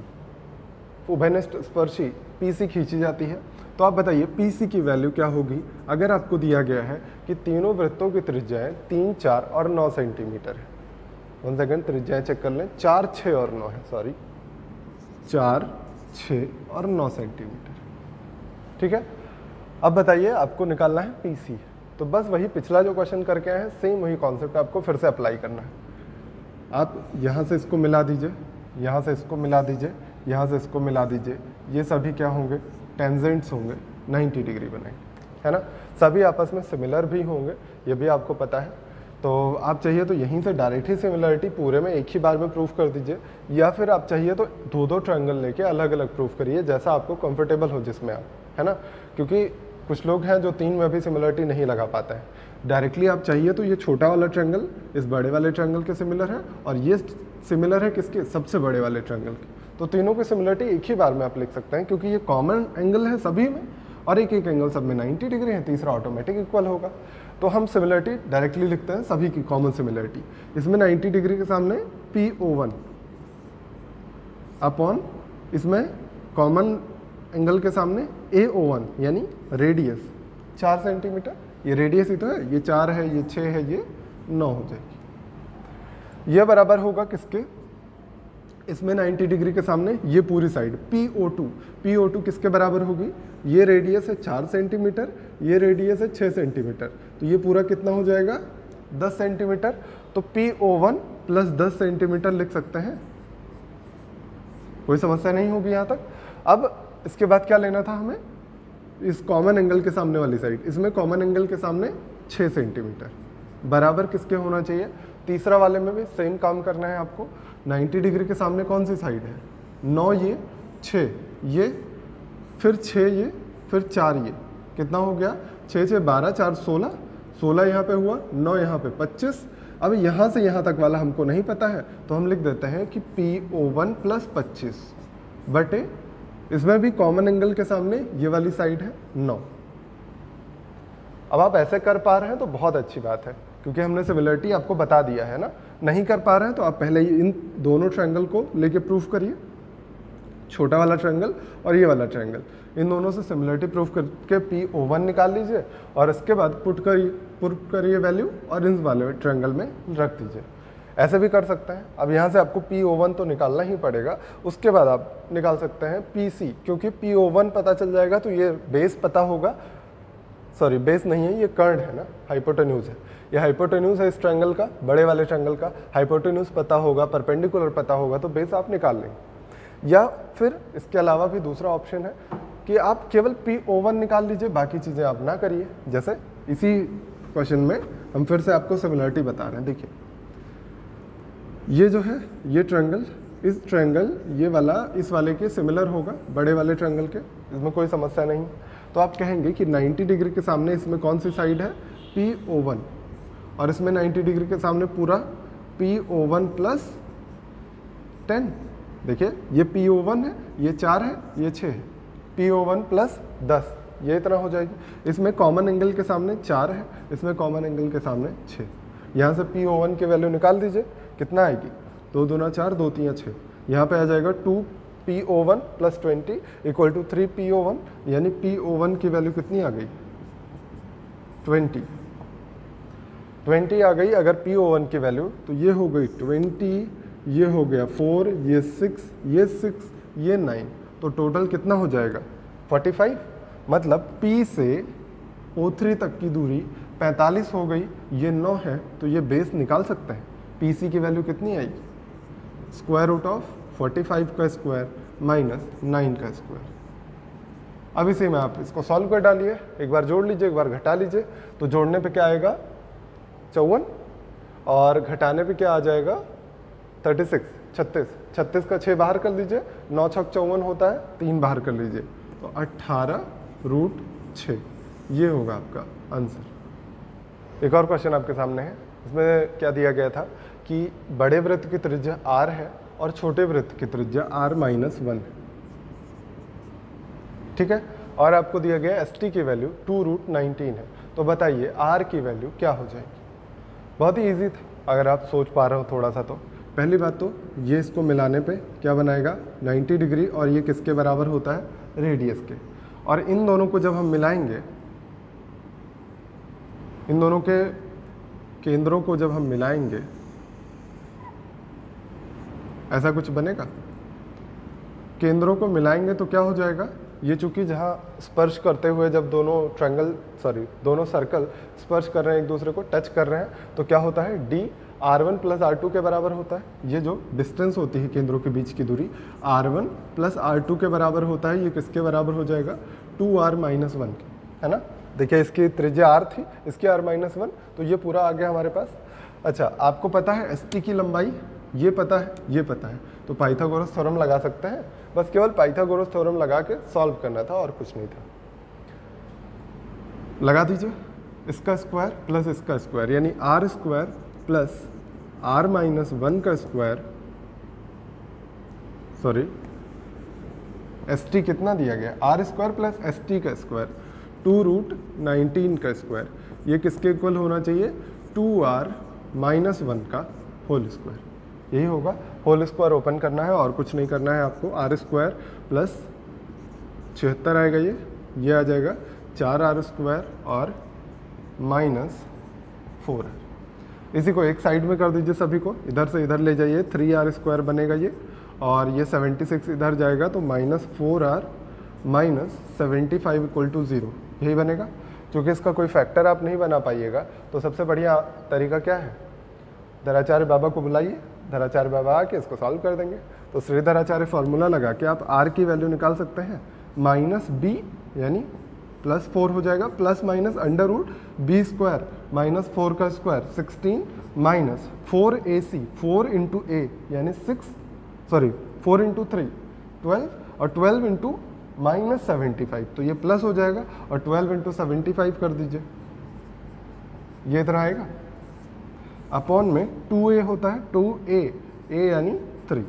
उभयनिष्ठ स्पर्शी PC खींची जाती है, तो आप बताइए PC की वैल्यू क्या होगी अगर आपको दिया गया है कि तीनों वृत्तों की त्रिज्याएं 3, 4 और 9 सेंटीमीटर है। 1 सेकंड, त्रिज्याएं चेक कर लें, 4, 6 और 9 है, सॉरी 4, 6 और 9 सेंटीमीटर, ठीक है। अब बताइए आपको निकालना है PC, तो बस वही पिछला जो क्वेश्चन करके आए हैं सेम वही कॉन्सेप्ट आपको फिर से अप्लाई करना है। आप यहाँ से इसको मिला दीजिए, यहाँ से इसको मिला दीजिए, यहाँ से इसको मिला दीजिए, ये सभी क्या होंगे, टेंजेंट्स होंगे, 90 डिग्री बनेंगे, है ना। सभी आपस में सिमिलर भी होंगे, ये भी आपको पता है। तो आप चाहिए तो यहीं से डायरेक्ट ही सिमिलरिटी पूरे में एक ही बार में प्रूफ कर दीजिए, या फिर आप चाहिए तो दो दो ट्रायंगल लेके अलग अलग प्रूफ करिए, जैसा आपको कंफर्टेबल हो जिसमें आप, है ना। क्योंकि कुछ लोग हैं जो 3 में भी सिमिलरिटी नहीं लगा पाते हैं। डायरेक्टली आप चाहिए तो ये छोटा वाला ट्रायंगल इस बड़े वाले ट्रायंगल के सिमिलर है, और ये सिमिलर है किसके, सबसे बड़े वाले ट्रायंगल के। तो तीनों की सिमिलरिटी एक ही बार में आप लिख सकते हैं, क्योंकि ये कॉमन एंगल है सभी में, और एक एक एंगल सब में 90 डिग्री है, तीसरा ऑटोमेटिक इक्वल होगा। तो हम सिमिलरिटी डायरेक्टली लिखते हैं सभी की कॉमन सिमिलरिटी। इसमें 90 डिग्री के सामने PO1 अपॉन इसमें कॉमन एंगल के सामने AO1 यानी रेडियस 4 सेंटीमीटर, ये रेडियस ही तो है, ये 4 है, ये 6 है, ये 9 हो जाएगी। यह बराबर होगा किसके, इसमें 90 डिग्री के सामने ये पूरी साइड PO2 किसके बराबर होगी, ये रेडियस है 4 सेंटीमीटर, ये रेडियस है 6 सेंटीमीटर, तो ये पूरा कितना हो जाएगा 10 सेंटीमीटर। तो PO1 प्लस 10 सेंटीमीटर लिख सकते हैं, कोई समस्या नहीं होगी यहाँ तक। अब इसके बाद क्या लेना था हमें, इस कॉमन एंगल के सामने वाली साइड, इसमें कॉमन एंगल के सामने 6 सेंटीमीटर बराबर किसके होना चाहिए, तीसरा वाले में भी सेम काम करना है आपको। 90 डिग्री के सामने कौन सी साइड है, 9 ये 6 ये, फिर 6 ये, फिर 4 ये, कितना हो गया 6 6 12 4 16, 16 यहाँ पे हुआ, 9 यहाँ पे 25। अब यहाँ से यहाँ तक वाला हमको नहीं पता है, तो हम लिख देते हैं कि PO1 प्लस 25 बटे, इसमें भी कॉमन एंगल के सामने ये वाली साइड है 9। अब आप ऐसे कर पा रहे हैं तो बहुत अच्छी बात है, क्योंकि हमने सिमिलरिटी आपको बता दिया है ना। नहीं कर पा रहे हैं तो आप पहले इन दोनों ट्रायंगल को लेके प्रूफ करिए, छोटा वाला ट्रायंगल और ये वाला ट्रायंगल, इन दोनों से सिमिलरिटी प्रूफ करके PO1 निकाल लीजिए, और इसके बाद पुट करिए वैल्यू और इन वाले ट्रायंगल में रख दीजिए। ऐसे भी कर सकते हैं। अब यहाँ से आपको PO1 तो निकालना ही पड़ेगा, उसके बाद आप निकाल सकते हैं PC, क्योंकि PO1 पता चल जाएगा तो ये बेस पता होगा, सॉरी बेस नहीं है, ये कर्ण है ना, हाइपोटेन्यूज है, ये हाइपोटेन्यूज है इस ट्रायंगल का, बड़े वाले ट्रायंगल का। हाइपोटेन्यूज पता होगा, परपेंडिकुलर पता होगा, तो बेस आप निकाल लेंगे। या फिर इसके अलावा भी दूसरा ऑप्शन है कि आप केवल PO1 निकाल लीजिए, बाकी चीज़ें आप ना करिए। जैसे इसी क्वेश्चन में हम फिर से आपको सिमिलरिटी बता रहे हैं। देखिए ये जो है ये ट्रायंगल, इस ट्रायंगल ये वाला इस वाले के सिमिलर होगा, बड़े वाले ट्रायंगल के, इसमें कोई समस्या नहीं। तो आप कहेंगे कि 90 डिग्री के सामने इसमें कौन सी साइड है, PO1, और इसमें 90 डिग्री के सामने पूरा PO1 प्लस 10। देखिए ये PO1 है, ये 4 है, ये 6 है, PO1 प्लस 10 ये इतना हो जाएगी। इसमें कॉमन एंगल के सामने 4 है, इसमें कॉमन एंगल के सामने 6। यहाँ से PO1 की वैल्यू निकाल दीजिए, कितना आएगी, 2 दूना 4 2 3 6, यहाँ पे आ जाएगा 2PO1 plus 20 equal to 3PO1, यानी PO1 की वैल्यू कितनी आ गई 20 आ गई। अगर PO1 की वैल्यू तो ये हो गई 20, ये हो गया 4, ये 6, ये 6, ये 9, तो टोटल कितना हो जाएगा 45। मतलब P से O3 तक की दूरी 45 हो गई, ये 9 है, तो ये बेस निकाल सकते हैं। PC की वैल्यू कितनी आएगी, स्क्वायर रूट ऑफ 45 का स्क्वायर माइनस 9 का स्क्वायर। अब इसी में आप इसको सॉल्व कर डालिए, एक बार जोड़ लीजिए, एक बार घटा लीजिए, तो जोड़ने पे क्या आएगा 54, और घटाने पे क्या आ जाएगा 36 36 का 6 बाहर कर लीजिए, 9 6 54 होता है, 3 बाहर कर लीजिए, तो 18√6 ये होगा आपका आंसर। एक और क्वेश्चन आपके सामने है, इसमें क्या दिया गया था कि बड़े वृत्त की त्रिज्या r है और छोटे वृत्त की त्रिज्या r-1 है, ठीक है, और आपको दिया गया ST की वैल्यू 2√19 है। तो बताइए r की वैल्यू क्या हो जाएगी। बहुत ही इजी था अगर आप सोच पा रहे हो थोड़ा सा। तो पहली बात तो ये इसको मिलाने पे क्या बनाएगा 90 डिग्री, और ये किसके बराबर होता है रेडियस के, और इन दोनों को जब हम मिलाएंगे, इन दोनों के केंद्रों को जब हम मिलाएंगे, ऐसा कुछ बनेगा। केंद्रों को मिलाएंगे तो क्या हो जाएगा, ये चूंकि जहाँ स्पर्श करते हुए जब दोनों सर्कल स्पर्श कर रहे हैं, एक दूसरे को टच कर रहे हैं, तो क्या होता है D R1 प्लस R2 के बराबर होता है। ये जो डिस्टेंस होती है केंद्रों के बीच की दूरी R1 प्लस R2 के बराबर होता है। ये किसके बराबर हो जाएगा 2r-1 के, है ना। देखिए इसकी त्रिज्या r थी, इसकी r-1, तो ये पूरा आ गया हमारे पास। अच्छा, आपको पता है ST की लंबाई, ये पता है, ये पता है, तो पाइथागोरस थ्योरम लगा सकते हैं। बस केवल पाइथागोरस थ्योरम लगा के सॉल्व करना था और कुछ नहीं था। लगा दीजिए, इसका स्क्वायर प्लस इसका स्क्वायर, यानी r² प्लस r-1 का स्क्वायर, सॉरी ST कितना दिया गया, r² प्लस ST का स्क्वायर 2√19 का स्क्वायर, ये किसके इक्वल होना चाहिए, 2r-1 का होल स्क्वायर, यही होगा। होल स्क्वायर ओपन करना है और कुछ नहीं करना है आपको। r² प्लस 76 आएगा, ये आ जाएगा 4r² और -4r। इसी को एक साइड में कर दीजिए, सभी को इधर से इधर ले जाइए, 3r² बनेगा ये, और ये 76 इधर जाएगा तो -4r -75 = 0, यही बनेगा। क्योंकि इसका कोई फैक्टर आप नहीं बना पाइएगा तो सबसे बढ़िया तरीका क्या है, धराचार्य बाबा को बुलाइए, धराचार्य बाबा आके इसको सॉल्व कर देंगे। तो श्रीधराचार्य फॉर्मूला लगा के आप r की वैल्यू निकाल सकते हैं, -b यानी +4 हो जाएगा, प्लस माइनस √b² -4 का स्क्वायर 16 माइनस 4ac 4 × a यानी 4 × 3 12 और 12 × -75, तो ये प्लस हो जाएगा और 12 × 75 कर दीजिए, ये इधर आएगा। अपॉन में 2a होता है, 2a a यानी 3,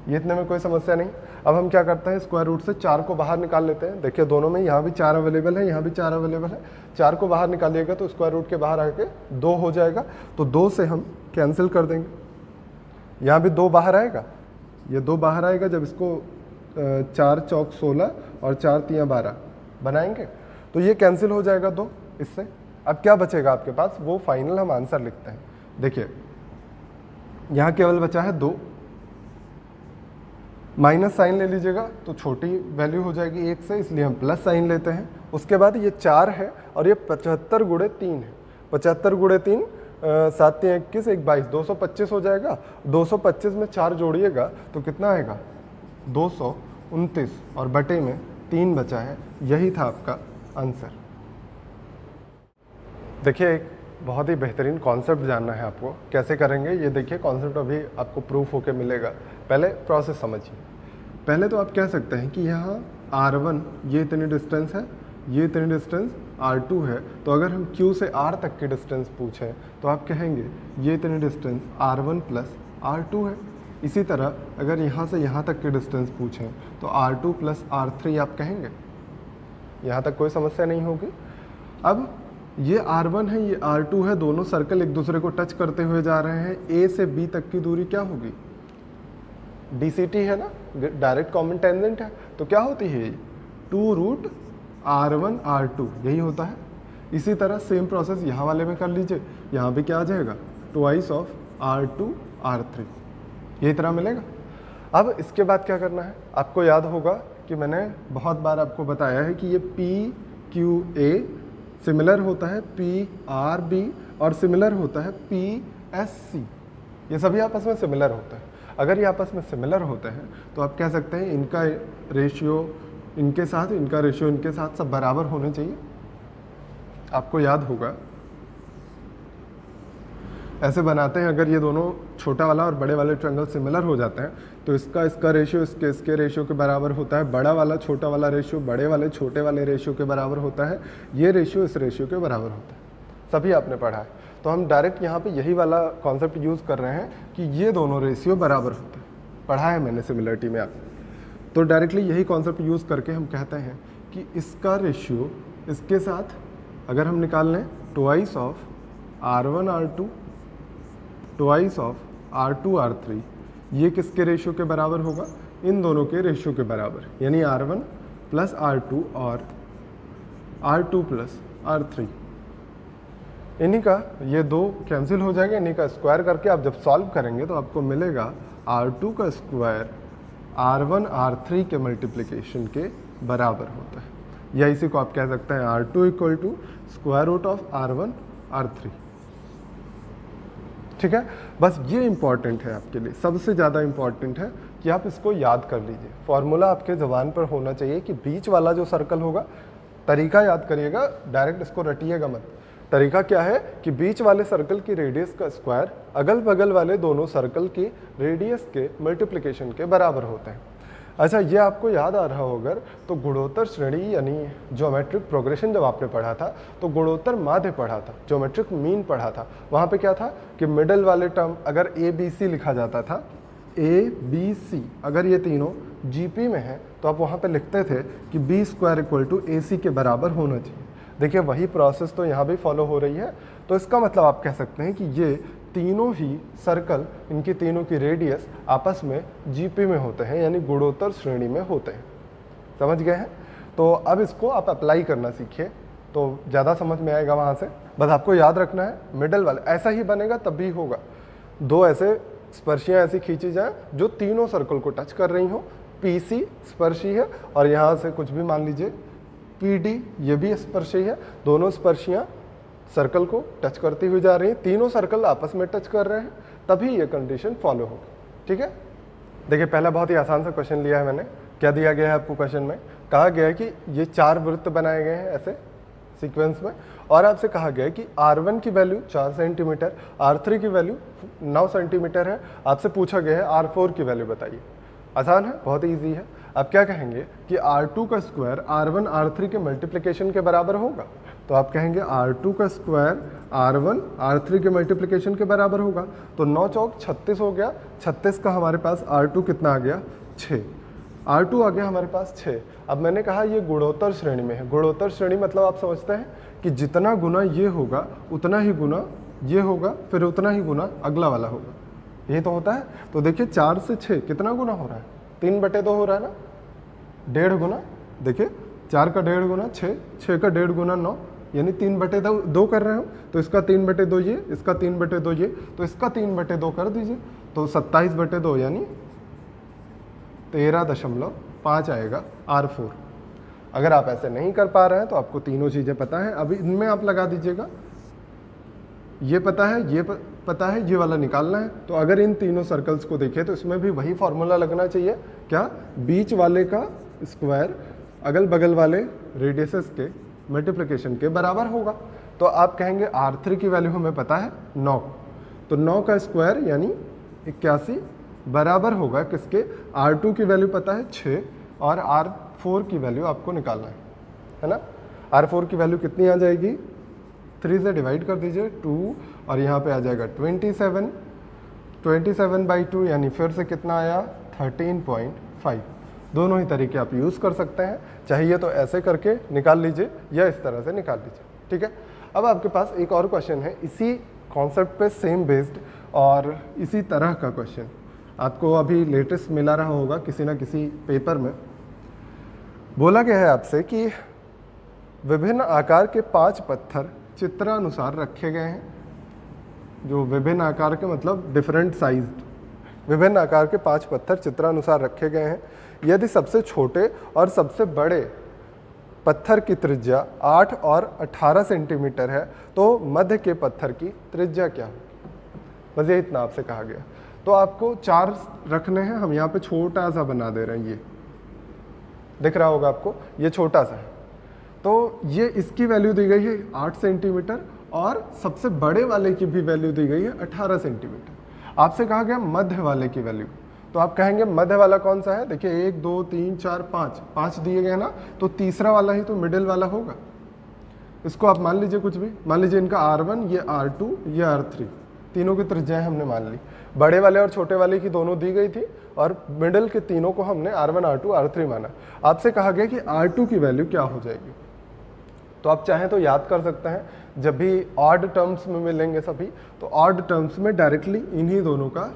ये इतने में कोई समस्या नहीं। अब हम क्या करते हैं, स्क्वायर रूट से 4 को बाहर निकाल लेते हैं। देखिए दोनों में, यहाँ भी 4 अवेलेबल है, यहाँ भी 4 अवेलेबल है। 4 को बाहर निकालिएगा तो स्क्वायर रूट के बाहर आके 2 हो जाएगा, तो 2 से हम कैंसिल कर देंगे। यहाँ भी 2 बाहर आएगा, ये 2 बाहर आएगा जब इसको 4 चौक 16 और 4 तियाँ 12 बनाएंगे तो ये कैंसिल हो जाएगा 2 इससे। अब क्या बचेगा आपके पास, वो फाइनल हम आंसर लिखते हैं। देखिए यहाँ केवल बचा है 2, माइनस साइन ले लीजिएगा तो छोटी वैल्यू हो जाएगी 1 से, इसलिए हम प्लस साइन लेते हैं। उसके बाद ये 4 है और ये 75 × 3 है, 75 × 3 7 3 21 1 22 225 हो जाएगा। 225 में 4 जोड़िएगा तो कितना आएगा, 229, और बटे में 3 बचा है, यही था आपका आंसर। देखिए एक बहुत ही बेहतरीन कॉन्सेप्ट जानना है आपको, कैसे करेंगे ये देखिए। कॉन्सेप्ट अभी आपको प्रूफ होके मिलेगा, पहले प्रोसेस समझिए। पहले तो आप कह सकते हैं कि यहाँ r1 ये इतनी डिस्टेंस है, ये इतनी डिस्टेंस r2 है, तो अगर हम q से r तक की डिस्टेंस पूछें तो आप कहेंगे ये इतनी डिस्टेंस r1 प्लस r2 है। इसी तरह अगर यहाँ से यहाँ तक की डिस्टेंस पूछें तो r2 प्लस r3 आप कहेंगे, यहाँ तक कोई समस्या नहीं होगी। अब ये r1 है, ये r2 है, दोनों सर्कल एक दूसरे को टच करते हुए जा रहे हैं। a से b तक की दूरी क्या होगी, DCT है ना, डायरेक्ट कॉमन टेंजेंट है, तो क्या होती है 2√r1 r2, यही होता है। इसी तरह सेम प्रोसेस यहाँ वाले में कर लीजिए, यहाँ भी क्या आ जाएगा, 2 r2 r3, यही तरह मिलेगा। अब इसके बाद क्या करना है, आपको याद होगा कि मैंने बहुत बार आपको बताया है कि ये PQA सिमिलर होता है PRB और सिमिलर होता है PSC, ये सभी आपस में सिमिलर होते हैं। अगर ये आपस में सिमिलर होते हैं तो आप कह सकते हैं इनका रेशियो इनके साथ, इनका रेशियो इनके साथ सब बराबर होने चाहिए। आपको याद होगा ऐसे बनाते हैं, अगर ये दोनों छोटा वाला और बड़े वाले ट्रायंगल सिमिलर हो जाते हैं तो इसका रेशियो इसके रेशियो के बराबर होता है, बड़ा वाला छोटा वाला रेशियो बड़े वाले छोटे वाले रेशियो के बराबर होता है, ये रेशियो इस रेशियो के बराबर होता है। सभी आपने पढ़ा है, तो हम डायरेक्ट यहाँ पे यही वाला कॉन्सेप्ट यूज़ कर रहे हैं कि ये दोनों रेशियो बराबर होते हैं, पढ़ा है मैंने सिमिलरिटी में आपको। तो डायरेक्टली यही कॉन्सेप्ट यूज़ करके हम कहते हैं कि इसका रेशियो इसके साथ अगर हम निकाल लें, 2 r1 r2 2 r2 r3, ये किसके रेशियो के बराबर होगा, इन दोनों के रेशियो के बराबर, यानी r1 प्लस r2 और r2 प्लस r3। इन्हीं का ये 2 कैंसिल हो जाएगा, इन्हीं का स्क्वायर करके आप जब सॉल्व करेंगे तो आपको मिलेगा r2 का स्क्वायर r1 r3 के मल्टीप्लिकेशन के बराबर होता है, या इसी को आप कह सकते हैं r2 = √r1 r3। ठीक है, बस ये इंपॉर्टेंट है आपके लिए, सबसे ज़्यादा इंपॉर्टेंट है कि आप इसको याद कर लीजिए। फॉर्मूला आपके ज़बान पर होना चाहिए कि बीच वाला जो सर्कल होगा तरीका याद करिएगा, डायरेक्ट इसको रटिएगा मत। तरीका क्या है कि बीच वाले सर्कल की रेडियस का स्क्वायर अगल बगल वाले दोनों सर्कल की रेडियस के मल्टीप्लिकेशन के बराबर होते हैं। अच्छा, ये आपको याद आ रहा होगा तो गुणोत्तर श्रेणी यानी ज्योमेट्रिक प्रोग्रेशन जब आपने पढ़ा था तो गुणोत्तर माध्य पढ़ा था, ज्योमेट्रिक मीन पढ़ा था। वहाँ पे क्या था कि मिडल वाले टर्म अगर ए बी सी लिखा जाता था, ए बी सी, अगर ये तीनों जीपी में है तो आप वहाँ पे लिखते थे कि बी स्क्वायर इक्वल टू ए सी के बराबर होना चाहिए। देखिए वही प्रोसेस तो यहाँ भी फॉलो हो रही है। तो इसका मतलब आप कह सकते हैं कि ये तीनों ही सर्कल, इनकी तीनों की रेडियस आपस में जीपी में होते हैं, यानी गुणोत्तर श्रेणी में होते हैं। समझ गए हैं? तो अब इसको आप अप्लाई करना सीखिए तो ज़्यादा समझ में आएगा। वहाँ से बस आपको याद रखना है मिडल वाले ऐसा ही बनेगा तब भी होगा। दो ऐसे स्पर्शियाँ ऐसी खींची जाए जो तीनों सर्कल को टच कर रही हो। पी सी स्पर्शी है और यहाँ से कुछ भी मान लीजिए पी डी, ये भी स्पर्शी है। दोनों स्पर्शियाँ सर्कल को टच करती हुई जा रही हैं, तीनों सर्कल आपस में टच कर रहे हैं, तभी ये कंडीशन फॉलो होगी। ठीक है, देखिए पहला बहुत ही आसान सा क्वेश्चन लिया है मैंने। क्या दिया गया है आपको क्वेश्चन में? कहा गया है कि ये 4 वृत्त बनाए गए हैं ऐसे सीक्वेंस में, और आपसे कहा गया है कि R1 की वैल्यू 4 सेंटीमीटर, R3 की वैल्यू 9 सेंटीमीटर है। आपसे पूछा गया है R4 की वैल्यू बताइए। आसान है, बहुत ईजी है। आप क्या कहेंगे कि R2 का स्क्वायर R1 R3 के मल्टीप्लिकेशन के बराबर होगा। तो आप कहेंगे R2 का स्क्वायर R1 R3 के मल्टीप्लिकेशन के बराबर होगा। तो 9 चौक 36 हो गया। 36 का हमारे पास R2 कितना आ गया? 6। R2 आ गया हमारे पास 6। अब मैंने कहा ये गुणोत्तर श्रेणी में है। गुणोत्तर श्रेणी मतलब आप समझते हैं कि जितना गुना ये होगा उतना ही गुना ये होगा, फिर उतना ही गुना अगला वाला होगा। यही तो होता है। तो देखिए 4 से 6 कितना गुना हो रहा है? 3/2 हो रहा है ना, 1.5 गुना। देखिए 4 का 1.5 गुना 6, 6 का 1.5 गुना 9, यानी 3/2 कर रहे हो। तो इसका 3/2 ये, इसका 3/2 ये, तो इसका 3/2 कर दीजिए। तो 27/2 यानी 13.5 आएगा R4। अगर आप ऐसे नहीं कर पा रहे हैं तो आपको तीनों चीज़ें पता है, अभी इनमें आप लगा दीजिएगा। ये पता है, ये पता है, ये वाला निकालना है। तो अगर इन तीनों सर्कल्स को देखें तो इसमें भी वही फॉर्मूला लगना चाहिए। क्या? बीच वाले का स्क्वायर अगल बगल वाले रेडियसेस के मल्टीप्लिकेशन के बराबर होगा। तो आप कहेंगे R3 की वैल्यू हमें पता है 9, तो 9 का स्क्वायर यानी 81 बराबर होगा किसके? R2 की वैल्यू पता है 6 और R4 की वैल्यू आपको निकालना है ना। R4 की वैल्यू कितनी आ जाएगी? 3 से डिवाइड कर दीजिए 2, और यहाँ पे आ जाएगा 27। 27/2 यानी फिर से कितना आया? 13.5। दोनों ही तरीके आप यूज़ कर सकते हैं, चाहिए तो ऐसे करके निकाल लीजिए या इस तरह से निकाल लीजिए। ठीक है, अब आपके पास एक और क्वेश्चन है इसी कॉन्सेप्ट पे सेम बेस्ड और इसी तरह का क्वेश्चन आपको अभी लेटेस्ट मिला रहा होगा किसी ना किसी पेपर में। बोला गया है आपसे कि विभिन्न आकार के 5 पत्थर चित्रानुसार रखे गए हैं। जो विभिन्न आकार के मतलब डिफरेंट साइज, विभिन्न आकार के 5 पत्थर चित्रानुसार रखे गए हैं। यदि सबसे छोटे और सबसे बड़े पत्थर की त्रिज्या 8 और 18 सेंटीमीटर है तो मध्य के पत्थर की त्रिज्या क्या होगी? बस ये इतना आपसे कहा गया। तो आपको 4 रखने हैं, हम यहाँ पे छोटा सा बना दे रहे हैं। ये दिख रहा होगा आपको, ये छोटा सा है। तो ये इसकी वैल्यू दी गई है 8 सेंटीमीटर और सबसे बड़े वाले की भी वैल्यू दी गई है 18 सेंटीमीटर। आपसे कहा गया मध्य वाले की वैल्यू। तो आप कहेंगे मध्य वाला कौन सा है? देखिए 1 2 3 4 5 दिए गए ना, तो तीसरा वाला ही तो मिडिल वाला होगा। इसको आप मान लीजिए कुछ भी, मान लीजिए इनका R1, ये R2, ये R3, तीनों की त्रिज्याएं हमने मान ली। बड़े वाले और छोटे वाले की दोनों दी गई थी और मिडिल के तीनों को हमने R1 R2 R3 माना। आपसे कहा गया कि R2 की वैल्यू क्या हो जाएगी। तो आप चाहें तो याद कर सकते हैं, जब भी ऑड टर्म्स में मिलेंगे सभी, तो ऑड टर्म्स में डायरेक्टली इन्हीं दोनों का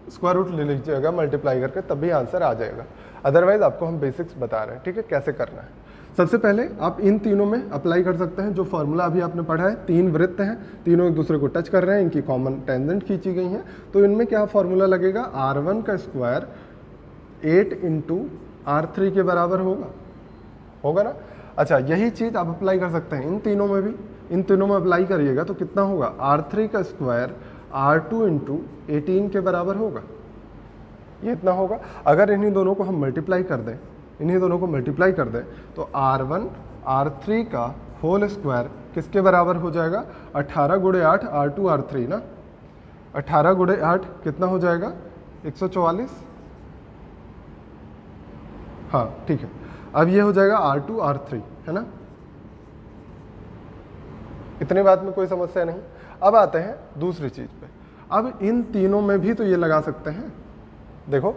स्क्वायर रूट ले लीजिएगा मल्टीप्लाई करके, तब भी आंसर आ जाएगा। अदरवाइज आपको हम बेसिक्स बता रहे हैं, ठीक है, कैसे करना है। सबसे पहले आप इन तीनों में अप्लाई कर सकते हैं जो फॉर्मूला अभी आपने पढ़ा है। 3 वृत्त हैं, तीनों एक दूसरे को टच कर रहे हैं, इनकी कॉमन टेंजेंट खींची गई हैं। तो इनमें क्या फॉर्मूला लगेगा? R1 का स्क्वायर 8 इंटू R3 के बराबर होगा ना। अच्छा, यही चीज़ आप अप्लाई कर सकते हैं इन तीनों में भी। इन तीनों में अप्लाई करिएगा तो कितना होगा? R3 का स्क्वायर R2 इंटू 18 के बराबर होगा। ये इतना होगा। अगर इन्हीं दोनों को हम मल्टीप्लाई कर दें इन्हीं दोनों को मल्टीप्लाई कर दें तो R1 R3 का होल स्क्वायर किसके बराबर हो जाएगा, 18 गुणे 8 R2 R3 ना, 18 गुणे 8 कितना हो जाएगा 144। हाँ ठीक है, अब ये हो जाएगा R2 R3 है ना, इतनी बात में कोई समस्या नहीं। अब आते हैं दूसरी चीज पे। अब इन तीनों में भी तो ये लगा सकते हैं, देखो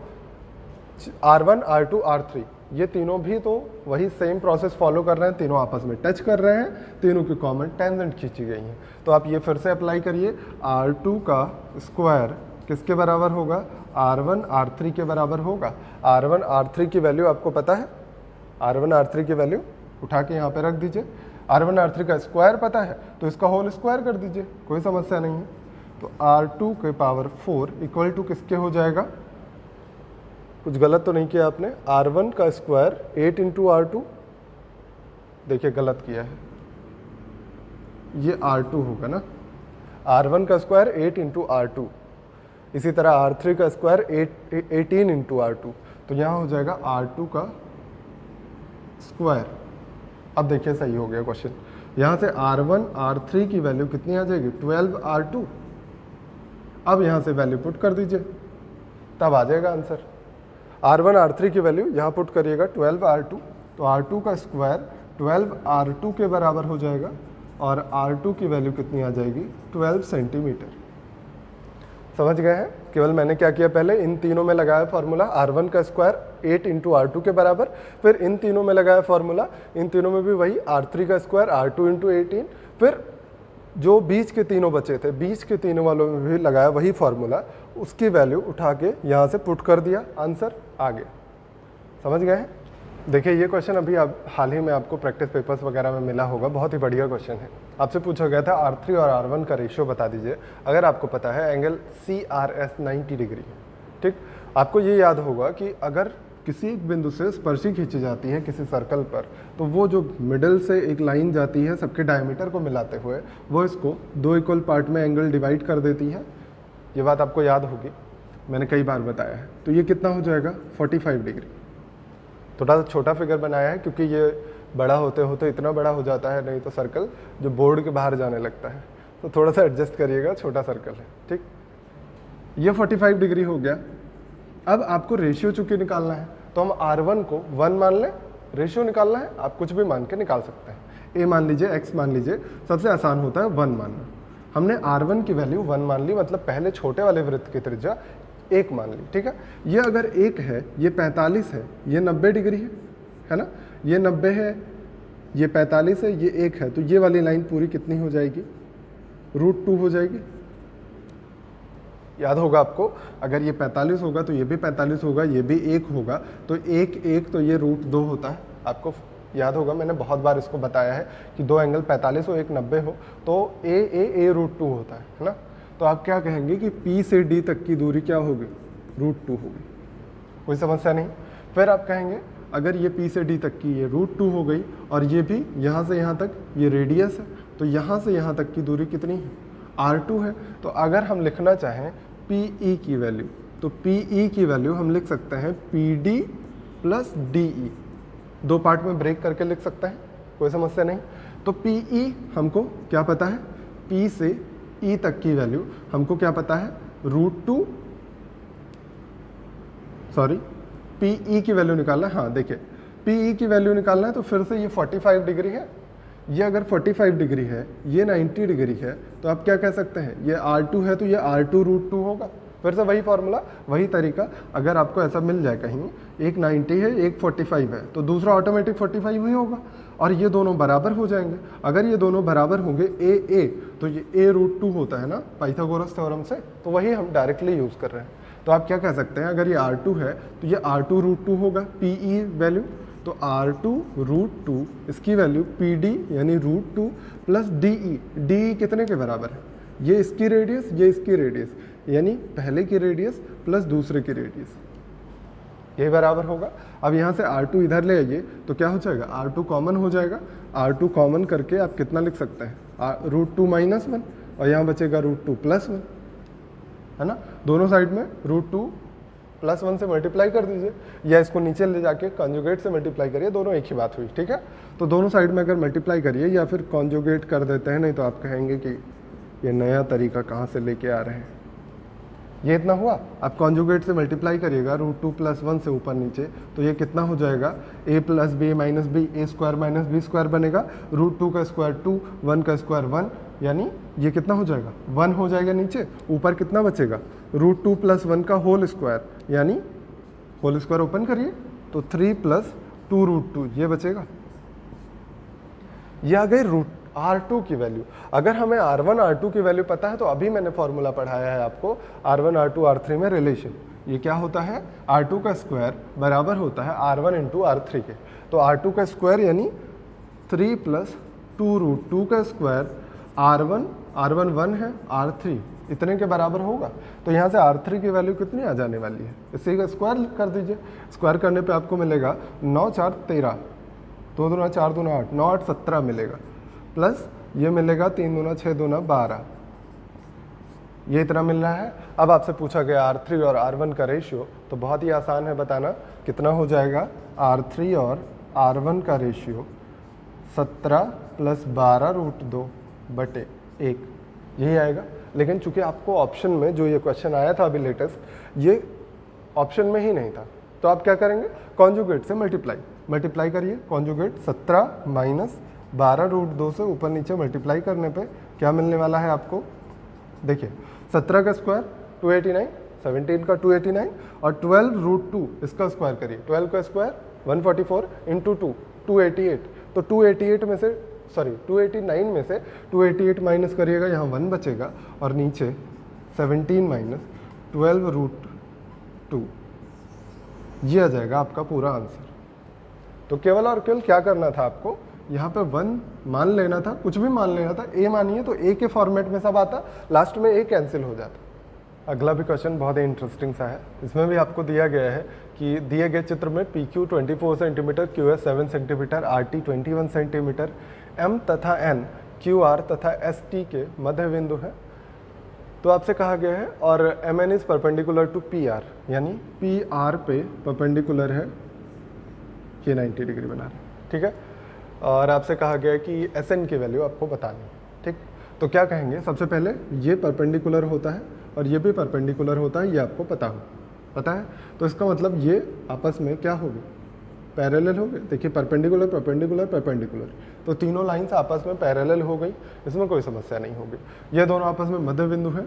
R1 R2 R3 ये तीनों भी तो वही सेम प्रोसेस फॉलो कर रहे हैं, तीनों आपस में टच कर रहे हैं, तीनों की कॉमन टेंजेंट खींची गई हैं। तो आप ये फिर से अप्लाई करिए, R2 का स्क्वायर किसके बराबर होगा, R1 R3 के बराबर होगा। R1 R3 की वैल्यू आपको पता है, R1 R3 की वैल्यू उठा के यहाँ पे रख दीजिए। R1 R3 का स्क्वायर पता है तो इसका होल स्क्वायर कर दीजिए, कोई समस्या नहीं है। तो R2 के पावर 4 इक्वल टू किसके हो जाएगा, कुछ गलत तो नहीं किया आपने, R1 का स्क्वायर 8 इंटू R2, देखिए गलत किया है, ये R2 होगा ना, R1 का स्क्वायर 8 इंटू R2, इसी तरह R3 का स्क्वायर 18 इंटू R2, तो यहाँ हो जाएगा R2 का स्क्वायर। अब देखिए सही हो गया क्वेश्चन, यहाँ से R1 R3 की वैल्यू कितनी आ जाएगी 12 R2। अब यहाँ से वैल्यू पुट कर दीजिए, तब आ जाएगा आंसर। R1 R3 की वैल्यू यहाँ पुट करिएगा 12 R2, तो R2 का स्क्वायर 12 R2 के बराबर हो जाएगा और R2 की वैल्यू कितनी आ जाएगी 12 सेंटीमीटर। समझ गए हैं, केवल मैंने क्या किया, पहले इन तीनों में लगाया फॉर्मूला R1 का स्क्वायर 8 इंटू R2 के बराबर, फिर इन तीनों में लगाया फॉर्मूला, इन तीनों में भी वही R3 का स्क्वायर R2 इंटू 18, फिर जो बीच के तीनों बचे थे बीच के तीनों वालों में भी लगाया वही फॉर्मूला, उसकी वैल्यू उठा के यहाँ से पुट कर दिया, आंसर आ गया। समझ गए हैं। देखिए ये क्वेश्चन अभी आप हाल ही में आपको प्रैक्टिस पेपर्स वगैरह में मिला होगा, बहुत ही बढ़िया क्वेश्चन है। आपसे पूछा गया था R3 और R1 का रेशियो बता दीजिए, अगर आपको पता है एंगल CRS 90 डिग्री है, ठीक। आपको ये याद होगा कि अगर किसी एक बिंदु से स्पर्शी खींची जाती है किसी सर्कल पर, तो वो जो मिडल से एक लाइन जाती है सबके डायमीटर को मिलाते हुए, वो इसको दो इक्वल पार्ट में एंगल डिवाइड कर देती है। ये बात आपको याद होगी, मैंने कई बार बताया है। तो ये कितना हो जाएगा 45 डिग्री। थोड़ा सा छोटा फिगर बनाया है क्योंकि ये बड़ा होते होते इतना बड़ा हो जाता है, नहीं तो सर्कल जो बोर्ड के बाहर जाने लगता है, तो थोड़ा सा एडजस्ट करिएगा, छोटा सर्कल है, ठीक। ये 45 डिग्री हो गया। अब आपको रेशियो चूंकि निकालना है तो हम R1 को 1 मान लें, रेशियो निकालना है, आप कुछ भी मान के निकाल सकते हैं। A मान लीजिए, X मान लीजिए, सबसे आसान होता है 1 मानना। हमने R1 की वैल्यू 1 मान ली, मतलब पहले छोटे वाले वृत्त की त्रिज्या 1 मान ली, ठीक है। ये अगर 1 है, ये 45 है, ये 90 डिग्री है ना, ये 90 है, ये 45 है, ये 1 है, तो ये वाली लाइन पूरी कितनी हो जाएगी, √2 हो जाएगी। याद होगा आपको, अगर ये 45 होगा तो ये भी 45 होगा, ये भी 1 होगा, तो 1 तो ये √2 होता है। आपको याद होगा, मैंने बहुत बार इसको बताया है कि दो एंगल 45 हो, एक 90 हो, तो ए √2 होता है ना। तो आप क्या कहेंगे कि P से D तक की दूरी क्या होगी, √2 होगी, कोई समस्या नहीं। फिर आप कहेंगे अगर ये P से D तक की ये √2 हो गई और ये भी यहाँ से यहाँ तक ये रेडियस है, तो यहाँ से यहाँ तक की दूरी कितनी है, R2 है। तो अगर हम लिखना चाहें PE की वैल्यू, तो PE की वैल्यू हम लिख सकते हैं PD प्लस DE, दो पार्ट में ब्रेक करके लिख सकते हैं, कोई समस्या नहीं। तो PE हमको क्या पता है, P से E तक की वैल्यू हमको क्या पता है, √2, सॉरी PE की वैल्यू निकालना है। हाँ देखिए, PE की वैल्यू निकालना है तो फिर से ये 45 डिग्री है, ये अगर 45 डिग्री है, ये 90 डिग्री है, तो आप क्या कह सकते हैं, ये R2 है तो ये R2 √2 होगा। फिर से वही फॉर्मूला, वही तरीका। अगर आपको ऐसा मिल जाए कहीं, एक 90 है एक 45 है, तो दूसरा ऑटोमेटिक 45 ही होगा और ये दोनों बराबर हो जाएंगे। अगर ये दोनों बराबर होंगे A तो ये A √2 होता है ना पाइथागोरस थ्योरम से, तो वही हम डायरेक्टली यूज़ कर रहे हैं। तो आप क्या कह सकते हैं, अगर ये R2 है तो ये R2 √2 होगा PE वैल्यू, तो R2 √2 इसकी वैल्यू PD यानी √2 प्लस DE कितने के बराबर है, ये इसकी रेडियस ये इसकी रेडियस, यानी पहले की रेडियस प्लस दूसरे की रेडियस, यही बराबर होगा। अब यहाँ से R2 इधर ले आइए तो क्या हो जाएगा, R2 कॉमन हो जाएगा। R2 कॉमन करके आप कितना लिख सकते हैं, √2 - 1 और यहाँ बचेगा √2 + 1, है ना। दोनों साइड में √2 +1 से मल्टीप्लाई कर दीजिए, या इसको नीचे ले जाके कॉन्जुगेट से मल्टीप्लाई करिए, दोनों एक ही बात हुई, ठीक है। तो दोनों साइड में अगर मल्टीप्लाई करिए या फिर कॉन्जुगेट कर देते हैं, नहीं तो आप कहेंगे कि ये नया तरीका कहाँ से लेके आ रहे हैं। ये इतना हुआ, आप कॉन्जुगेट से मल्टीप्लाई करिएगा √2 + 1 से ऊपर नीचे, तो ये कितना हो जाएगा, a + b - b, a² - b² बनेगा, √2 का स्क्वायर 2, 1 का स्क्वायर 1, यानी ये कितना हो जाएगा, 1 हो जाएगा नीचे, ऊपर कितना बचेगा, √2 + 1 का होल स्क्वायर, यानी होल स्क्वायर ओपन करिए तो 3 + 2 √2 ये बचेगा। ये आ गई R2 की वैल्यू। अगर हमें R1 R2 की वैल्यू पता है तो अभी मैंने फॉर्मूला पढ़ाया है आपको R1 R2 R3 में रिलेशन। ये क्या होता है, R2 का स्क्वायर बराबर होता है R1 × R3 के। तो R2 का स्क्वायर यानी 3 + 2 √2 का स्क्वायर, R1 1 है, R3 इतने के बराबर होगा। तो यहाँ से R3 की वैल्यू कितनी आ जाने वाली है, इसी का स्क्वायर कर दीजिए। स्क्वायर करने पे आपको मिलेगा 9 4 13, 2 दूना 4 दूना 8, 9 8 17 मिलेगा, प्लस ये मिलेगा 3 दूना 6 दूना 12, ये इतना मिल रहा है। अब आपसे पूछा गया R3 और R1 का रेशियो, तो बहुत ही आसान है बताना, कितना हो जाएगा, R3 और R1 का रेशियो 17 + 12 √2/1 यही आएगा। लेकिन चूंकि आपको ऑप्शन में जो ये क्वेश्चन आया था अभी लेटेस्ट, ये ऑप्शन में ही नहीं था, तो आप क्या करेंगे, कॉन्जुगेट से मल्टीप्लाई करिए। कॉन्जुगेट 17 - 12 √2 से ऊपर नीचे मल्टीप्लाई करने पे क्या मिलने वाला है आपको, देखिए 17 का स्क्वायर 289, 17 का 289 और 12 √2 इसका स्क्वायर करिए, 12 का स्क्वायर 144 × 2 288। तो 288 में से 289 में से 288 माइनस करिएगा, यहाँ 1 बचेगा और नीचे 17 - 12 √2 ये आ जाएगा आपका पूरा आंसर। तो केवल और केवल क्या करना था आपको, यहाँ पे 1 मान लेना था, कुछ भी मान लेना था, a मानिए तो a के फॉर्मेट में सब आता, लास्ट में a कैंसिल हो जाता। अगला भी क्वेश्चन बहुत ही इंटरेस्टिंग सा है। इसमें भी आपको दिया गया है कि दिए गए चित्र में PQ 24 centimetre, QS 7 centimetre, RT 21 centimetre, M तथा N QR तथा ST के मध्य बिंदु है। तो आपसे कहा गया है और MN is perpendicular to PR, यानी PR पे परपेंडिकुलर है, ये 90 डिग्री बना रहा है, ठीक है। और आपसे कहा गया है कि SN की वैल्यू आपको बतानी है, ठीक। तो क्या कहेंगे, सबसे पहले ये परपेंडिकुलर होता है और ये भी परपेंडिकुलर होता है, ये आपको पता है। तो इसका मतलब ये आपस में क्या होगी, पैरेलल हो गए। देखिए परपेंडिकुलर परपेंडिकुलर परपेंडिकुलर, तो तीनों लाइंस आपस में पैरेलल हो गई, इसमें कोई समस्या नहीं होगी। ये दोनों आपस में मध्य बिंदु है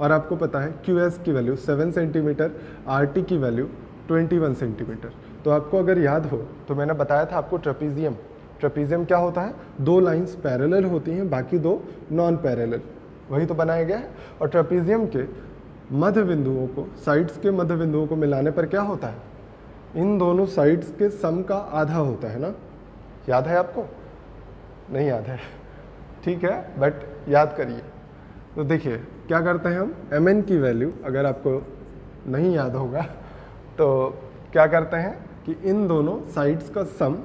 और आपको पता है QS की वैल्यू 7 सेंटीमीटर, RT की वैल्यू 21 सेंटीमीटर। तो आपको अगर याद हो तो मैंने बताया था आपको ट्रेपीजियम क्या होता है, 2 लाइंस पैरेलल होती हैं, बाकी 2 नॉन पैरेलल, वही तो बनाया गया है। और ट्रेपीजियम के मध्य बिंदुओं को, साइड्स के मध्य बिंदुओं को मिलाने पर क्या होता है, इन दोनों साइड्स के सम का आधा होता है ना, याद है आपको, नहीं याद है, ठीक है, बट याद करिए। तो देखिए क्या करते हैं हम, MN की वैल्यू अगर आपको नहीं याद होगा तो क्या करते हैं कि इन दोनों साइड्स का सम,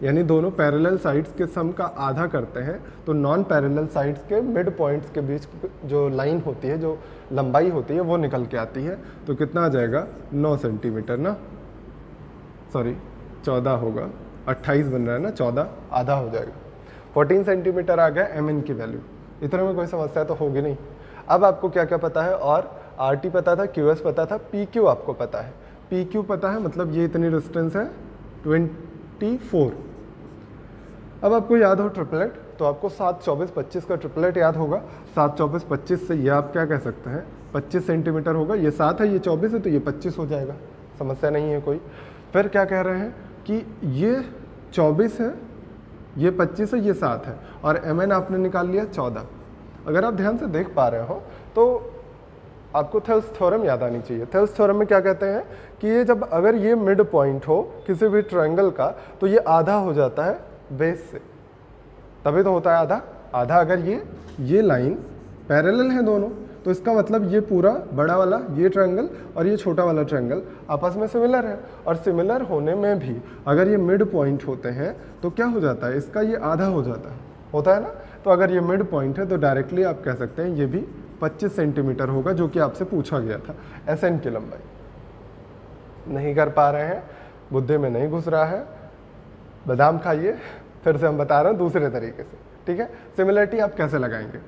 यानी दोनों पैरेलल साइड्स के सम का आधा करते हैं, तो नॉन पैरेलल साइड्स के मिड पॉइंट्स के बीच जो लाइन होती है, जो लंबाई होती है, वो निकल के आती है। तो कितना आ जाएगा, 9 सेंटीमीटर ना, सॉरी 14 होगा, 28 बन रहा है ना, 14 आधा हो जाएगा, 14 सेंटीमीटर आ गया MN की वैल्यू। इतने में कोई समस्या तो होगी नहीं। अब आपको क्या क्या पता है, और RT पता था, QS पता था, PQ आपको पता है, PQ पता है, मतलब ये इतनी डिस्टेंस है 24। अब आपको याद हो ट्रिपलेट, तो आपको 7 24 25 का ट्रिपलेट याद होगा। 7 24 25 से ये आप क्या कह सकते हैं, 25 सेंटीमीटर होगा, ये 7 है, ये 24 है, तो ये 25 हो जाएगा, समस्या नहीं है कोई। फिर क्या कह रहे हैं कि ये 24 है, ये 25 है, ये 7 है, और MN आपने निकाल लिया 14। अगर आप ध्यान से देख पा रहे हो तो आपको थेल्स थ्योरम याद आनी चाहिए। थेल्स थ्योरम में क्या कहते हैं कि ये जब अगर ये मिड पॉइंट हो किसी भी ट्रायंगल का, तो ये आधा हो जाता है बेस से, तभी तो होता है आधा। अगर ये लाइन पैरेलल है दोनों, तो इसका मतलब ये पूरा बड़ा वाला ये ट्रायंगल और ये छोटा वाला ट्रायंगल आपस में सिमिलर है, और सिमिलर होने में भी अगर ये मिड पॉइंट होते हैं तो क्या हो जाता है, इसका ये आधा हो जाता है, होता है ना। तो अगर ये मिड पॉइंट है तो डायरेक्टली आप कह सकते हैं ये भी 25 सेंटीमीटर होगा, जो कि आपसे पूछा गया था SN की लंबाई। नहीं कर पा रहे हैं, बुद्धि में नहीं घुस रहा है, बादाम खाइए। फिर से हम बता रहे हैं दूसरे तरीके से, ठीक है। सिमिलरिटी आप कैसे लगाएंगे,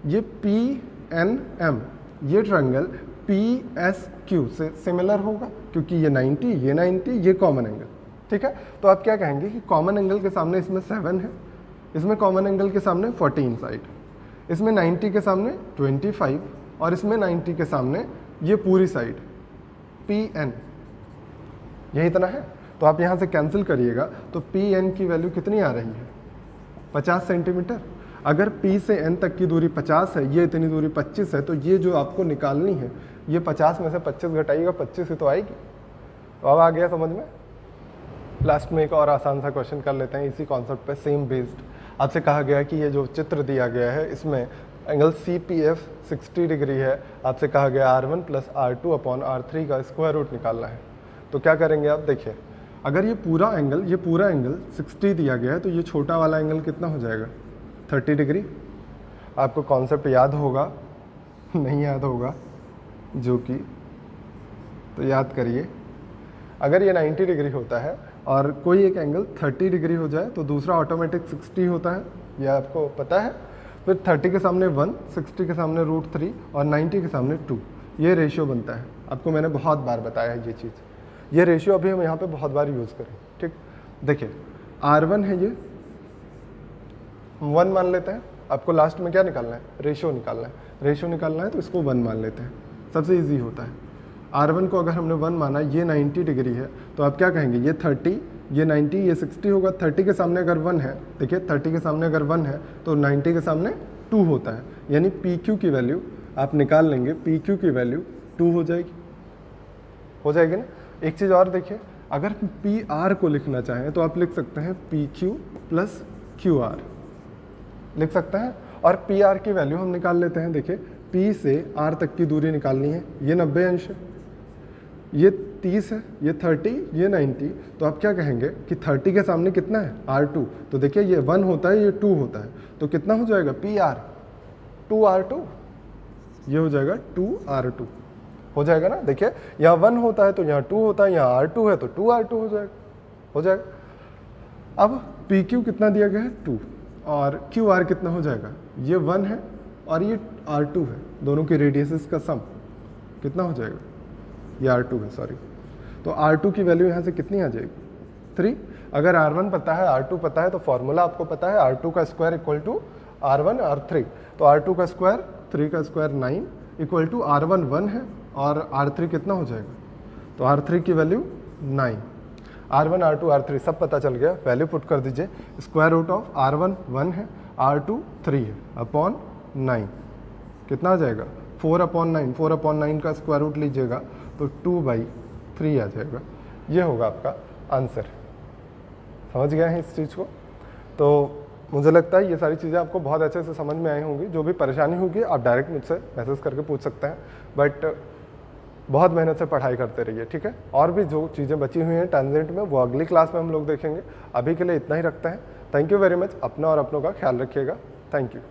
ये PNM ये ट्रायंगल PSQ से सिमिलर होगा क्योंकि ये 90 ये 90 ये कॉमन एंगल, ठीक है। तो आप क्या कहेंगे कि कॉमन एंगल के सामने इसमें 7 है, इसमें कॉमन एंगल के सामने 14 साइड, इसमें 90 के सामने 25 और इसमें 90 के सामने ये पूरी साइड PN, यही इतना है। तो आप यहाँ से कैंसिल करिएगा तो PN की वैल्यू कितनी आ रही है, 50 सेंटीमीटर। अगर P से N तक की दूरी 50 है, ये इतनी दूरी 25 है, तो ये जो आपको निकालनी है ये 50 में से 25 घटाइएगा, 25 ही तो आएगी। तो अब आ गया समझ में। लास्ट में एक और आसान सा क्वेश्चन कर लेते हैं इसी कॉन्सेप्ट पे, सेम बेस्ड। आपसे कहा गया कि ये जो चित्र दिया गया है इसमें एंगल CPF 60 डिग्री है। आपसे कहा गया R1 + R2/R3 का स्क्वायर रूट निकालना है। तो क्या करेंगे आप, देखिए अगर ये पूरा एंगल 60 दिया गया है तो ये छोटा वाला एंगल कितना हो जाएगा, 30 डिग्री। आपको कॉन्सेप्ट याद होगा, नहीं याद होगा जो कि, तो याद करिए, अगर ये 90 डिग्री होता है और कोई एक एंगल 30 डिग्री हो जाए तो दूसरा ऑटोमेटिक 60 होता है, यह आपको पता है। फिर 30 के सामने 1, 60 के सामने √3 और 90 के सामने 2, ये रेशियो बनता है। आपको मैंने बहुत बार बताया है ये चीज़, ये रेशियो अभी हम यहाँ पे बहुत बार यूज़ करें, ठीक। देखिए R1 है, ये 1 मान लेते हैं। आपको लास्ट में क्या निकालना है, रेशियो निकालना है। रेशियो निकालना है तो इसको 1 मान लेते हैं, सबसे इजी होता है। R1 को अगर हमने 1 माना, ये 90 डिग्री है, तो आप क्या कहेंगे, ये 30 ये 90 ये 60 होगा। 30 के सामने अगर 1 है, देखिए 30 के सामने अगर 1 है तो 90 के सामने 2 होता है, यानी PQ की वैल्यू आप निकाल लेंगे, PQ की वैल्यू 2 हो जाएगी ना। एक चीज़ और देखिए, अगर PR को लिखना चाहें तो आप लिख सकते हैं PQ + QR लिख सकते हैं। और PR की वैल्यू हम निकाल लेते हैं। देखिए P से R तक की दूरी निकालनी है, ये 90 अंश है, ये 30 है, ये 30 ये 90। तो आप क्या कहेंगे कि 30 के सामने कितना है, R2। तो देखिए ये 1 होता है, ये 2 होता है, तो कितना हो जाएगा PR 2R2, ये हो जाएगा 2R2 हो जाएगा ना। देखिए यहाँ 1 होता है तो यहाँ 2 होता है, यहाँ R2 है तो 2R2 हो जाएगा। अब PQ कितना दिया गया है, 2, और QR कितना हो जाएगा, ये 1 है और ये R2 है, दोनों की रेडियसेस का सम कितना हो जाएगा, ये R2 है, सॉरी। तो R2 की वैल्यू यहाँ से कितनी आ जाएगी, 3। अगर R1 पता है, R2 पता है, तो फॉर्मूला आपको पता है, R2 का स्क्वायर = R1 R3। तो R2 का स्क्वायर 3 का स्क्वायर 9 = R1 1 है और R3 कितना हो जाएगा, तो R3 की वैल्यू 9। R1 R2 R3 सब पता चल गया, वैल्यू पुट कर दीजिए। स्क्वायर रूट ऑफ R1 1 है, R2 3 है, अपॉन 9 कितना आ जाएगा, 4/9। 4/9 का स्क्वायर रूट लीजिएगा तो 2/3 आ जाएगा। ये होगा आपका आंसर। समझ गए हैं इस चीज़ को। तो मुझे लगता है ये सारी चीज़ें आपको बहुत अच्छे से समझ में आई होंगी। जो भी परेशानी होगी आप डायरेक्ट मुझसे मैसेज करके पूछ सकते हैं, बट बहुत मेहनत से पढ़ाई करते रहिए, ठीक है। और भी जो चीज़ें बची हुई हैं टेंजेंट में वो अगली क्लास में हम लोग देखेंगे। अभी के लिए इतना ही रखते हैं। Thank you very much. अपना और अपनों का ख्याल रखिएगा। Thank you.